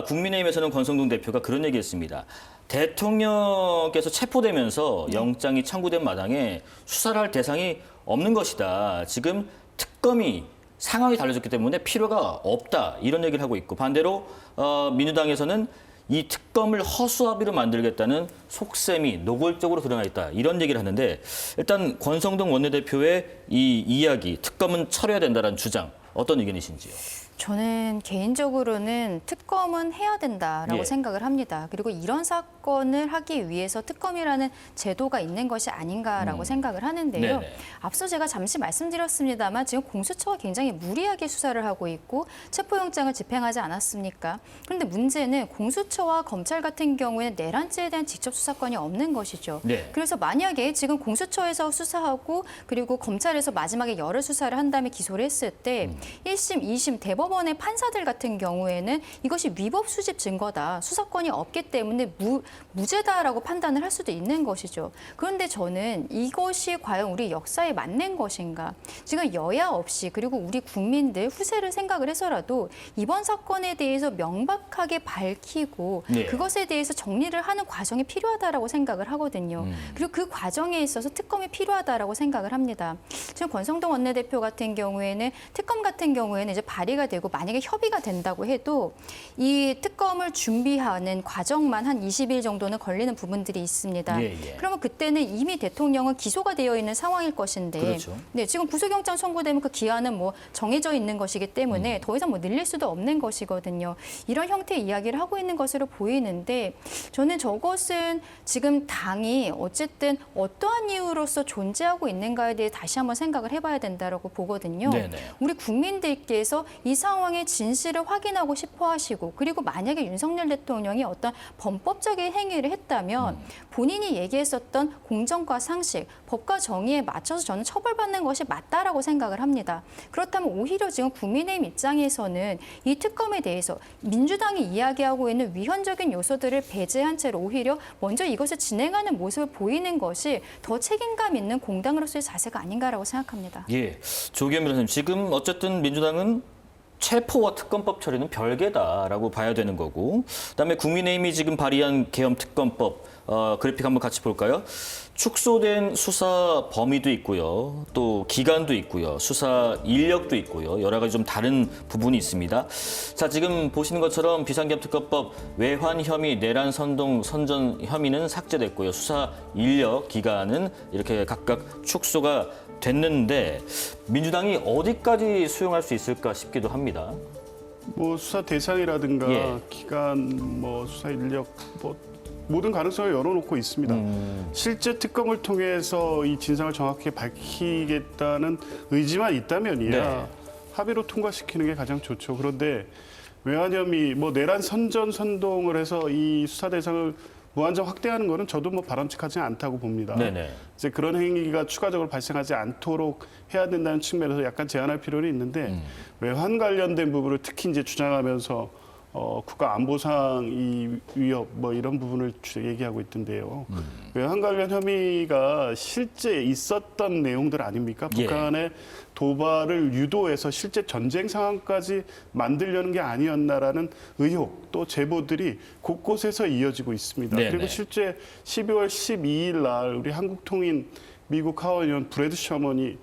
국민의힘에서는 권성동 대표가 그런 얘기했습니다. 대통령께서 체포되면서 영장이 청구된 마당에 수사를 할 대상이 없는 것이다. 지금 특검이 상황이 달라졌기 때문에 필요가 없다. 이런 얘기를 하고 있고 반대로 민주당에서는 이 특검을 허수아비로 만들겠다는 속셈이 노골적으로 드러나 있다. 이런 얘기를 하는데 일단 권성동 원내대표의 이 이야기, 특검은 철회해야 된다는 주장, 어떤 의견이신지요? 저는 개인적으로는 특검은 해야 된다라고 예. 생각을 합니다. 그리고 이런 사건을 하기 위해서 특검이라는 제도가 있는 것이 아닌가라고 생각을 하는데요. 네네. 앞서 제가 잠시 말씀드렸습니다만 지금 공수처가 굉장히 무리하게 수사를 하고 있고 체포영장을 집행하지 않았습니까? 그런데 문제는 공수처와 검찰 같은 경우에는 내란죄에 대한 직접 수사권이 없는 것이죠. 네. 그래서 만약에 지금 공수처에서 수사하고 그리고 검찰에서 마지막에 열흘 수사를 한 다음에 기소를 했을 때 1심, 2심 대법원의 판사들 같은 경우에는 이것이 위법 수집 증거다. 수사권이 없기 때문에 무죄다라고 판단을 할 수도 있는 것이죠. 그런데 저는 이것이 과연 우리 역사에 맞는 것인가? 지금 여야 없이 그리고 우리 국민들 후세를 생각을 해서라도 이번 사건에 대해서 명백하게 밝히고 네. 그것에 대해서 정리를 하는 과정이 필요하다라고 생각을 하거든요. 그리고 그 과정에 있어서 특검이 필요하다라고 생각을 합니다. 지금 지금 권성동 원내대표 같은 경우에는 특검 같은 경우에는 이제 발의가 되고 만약에 협의가 된다고 해도 이 특검을 준비하는 과정만 한 20일 정도는 걸리는 부분들이 있습니다. 그러면 그때는 이미 대통령은 기소가 되어 있는 상황일 것인데 그렇죠. 네, 지금 구속영장 청구되면 그 기한은 뭐 정해져 있는 것이기 때문에 더 이상 뭐 늘릴 수도 없는 것이거든요. 이런 형태의 이야기를 하고 있는 것으로 보이는데 저는 저것은 지금 당이 어쨌든 어떠한 이유로서 존재하고 있는가에 대해 다시 한번 생각을 해봐야 된다고 보거든요. 네네. 우리 국민들께서 이 상황의 진실을 확인하고 싶어 하시고 그리고 만약에 윤석열 대통령이 어떤 범법적인 행위를 했다면 본인이 얘기했었던 공정과 상식, 법과 정의에 맞춰서 저는 처벌받는 것이 맞다라고 생각을 합니다. 그렇다면 오히려 지금 국민의힘 입장에서는 이 특검에 대해서 민주당이 이야기하고 있는 위헌적인 요소들을 배제한 채로 오히려 먼저 이것을 진행하는 모습을 보이는 것이 더 책임감 있는 공당으로서의 자세가 아닌가라고 생각합니다. 예, 조기현 변호사님, 지금 어쨌든 민주당은 체포와 특검법 처리는 별개다라고 봐야 되는 거고, 그다음에 국민의힘이 지금 발의한 계엄 특검법 그래픽 한번 같이 볼까요? 축소된 수사 범위도 있고요, 또 기간도 있고요, 수사 인력도 있고요, 여러 가지 좀 다른 부분이 있습니다. 자, 지금 보시는 것처럼 비상계엄 특검법 외환 혐의, 내란 선동, 선전 혐의는 삭제됐고요, 수사 인력, 기간은 이렇게 각각 축소가 됐는데 민주당이 어디까지 수용할 수 있을까 싶기도 합니다. 뭐 수사 대상이라든가 예. 기간, 뭐 수사 인력, 뭐 모든 가능성을 열어놓고 있습니다. 실제 특검을 통해서 이 진상을 정확히 밝히겠다는 의지만 있다면이야 네. 합의로 통과시키는 게 가장 좋죠. 그런데 외환 혐의, 뭐 내란 선전 선동을 해서 이 수사 대상을 무한정 확대하는 거는 저도 뭐 바람직하지 않다고 봅니다. 네네. 이제 그런 행위가 추가적으로 발생하지 않도록 해야 된다는 측면에서 약간 제한할 필요는 있는데 외환 관련된 부분을 특히 이제 주장하면서 국가 안보상 이 위협 뭐 이런 부분을 얘기하고 있던데요. 외환 관련 혐의가 실제 있었던 내용들 아닙니까? 예. 북한의 도발을 유도해서 실제 전쟁 상황까지 만들려는 게 아니었나라는 의혹 또 제보들이 곳곳에서 이어지고 있습니다. 네네. 그리고 실제 12월 12일 날 우리 한국통인 미국 하원의원 브래드 셔먼이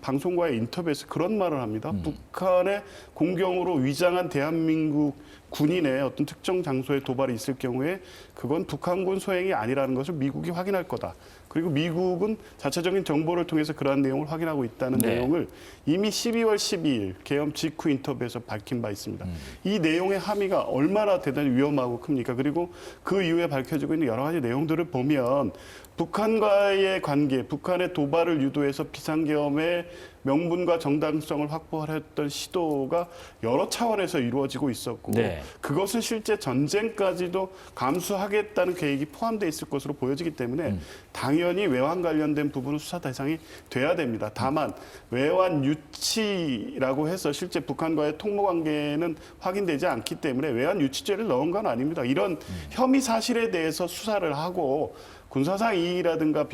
방송과의 인터뷰에서 그런 말을 합니다. 북한의 공경으로 위장한 대한민국 군인의 어떤 특정 장소에 도발이 있을 경우에 그건 북한군 소행이 아니라는 것을 미국이 확인할 거다. 그리고 미국은 자체적인 정보를 통해서 그러한 내용을 확인하고 있다는 네. 내용을 이미 12월 12일 계엄 직후 인터뷰에서 밝힌 바 있습니다. 이 내용의 함의가 얼마나 대단히 위험하고 큽니까? 그리고 그 이후에 밝혀지고 있는 여러 가지 내용들을 보면 북한과의 관계, 북한의 도발을 유도해서 비상계엄의 명분과 정당성을 확보하려던 시도가 여러 차원에서 이루어지고 있었고 네. 그것은 실제 전쟁까지도 감수하겠다는 계획이 포함되어 있을 것으로 보여지기 때문에 당연히 외환 관련된 부분은 수사 대상이 돼야 됩니다. 다만 외환 유치라고 해서 실제 북한과의 통모 관계는 확인되지 않기 때문에 외환 유치죄를 넣은 건 아닙니다. 이런 혐의 사실에 대해서 수사를 하고 군사상 이익이라든가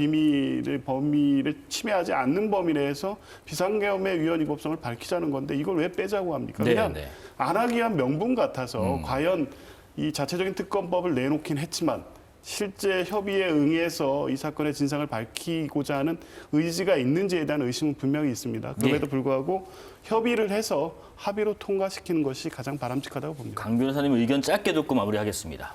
범위를 침해하지 않는 범위 내에서 비상계엄의 위헌위법성을 밝히자는 건데 이걸 왜 빼자고 합니까? 그냥 네. 안 하기 위한 명분 같아서 과연 이 자체적인 특검법을 내놓긴 했지만 실제 협의에 응해서 이 사건의 진상을 밝히고자 하는 의지가 있는지에 대한 의심은 분명히 있습니다. 그럼에도 불구하고 협의를 해서 합의로 통과시키는 것이 가장 바람직하다고 봅니다. 강 변호사님 의견 짧게 듣고 마무리하겠습니다.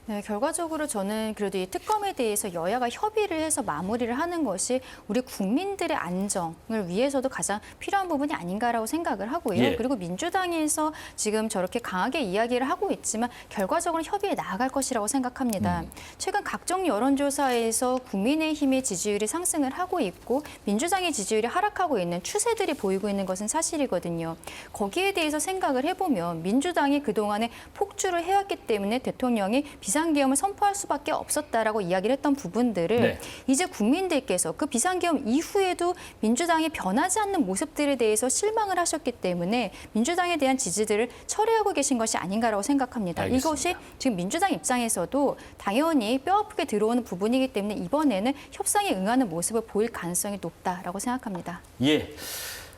네, 결과적으로 저는 그래도 이 특검에 대해서 여야가 협의를 해서 마무리를 하는 것이 우리 국민들의 안정을 위해서도 가장 필요한 부분이 아닌가라고 생각을 하고요. 예. 그리고 민주당에서 지금 저렇게 강하게 이야기를 하고 있지만 결과적으로 협의에 나아갈 것이라고 생각합니다. 최근 각종 여론조사에서 국민의힘의 지지율이 상승을 하고 있고 민주당의 지지율이 하락하고 있는 추세들이 보이고 있는 것은 사실이거든요. 거기에 대해서 생각을 해보면 민주당이 그동안에 폭주를 해왔기 때문에 대통령이 비상계엄을 선포할 수밖에 없었다라고 이야기를 했던 부분들을 네. 이제 국민들께서 그 비상계엄 이후에도 민주당이 변하지 않는 모습들에 대해서 실망을 하셨기 때문에 민주당에 대한 지지들을 철회하고 계신 것이 아닌가라고 생각합니다. 알겠습니다. 이것이 지금 민주당 입장에서도 당연히 뼈아프게 들어오는 부분이기 때문에 이번에는 협상에 응하는 모습을 보일 가능성이 높다라고 생각합니다. 예.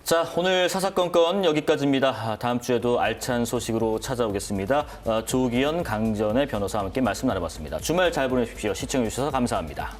자, 오늘 사사건건 여기까지입니다. 다음 주에도 알찬 소식으로 찾아오겠습니다. 조기현, 강전의 변호사와 함께 말씀 나눠봤습니다. 주말 잘 보내십시오. 시청해주셔서 감사합니다.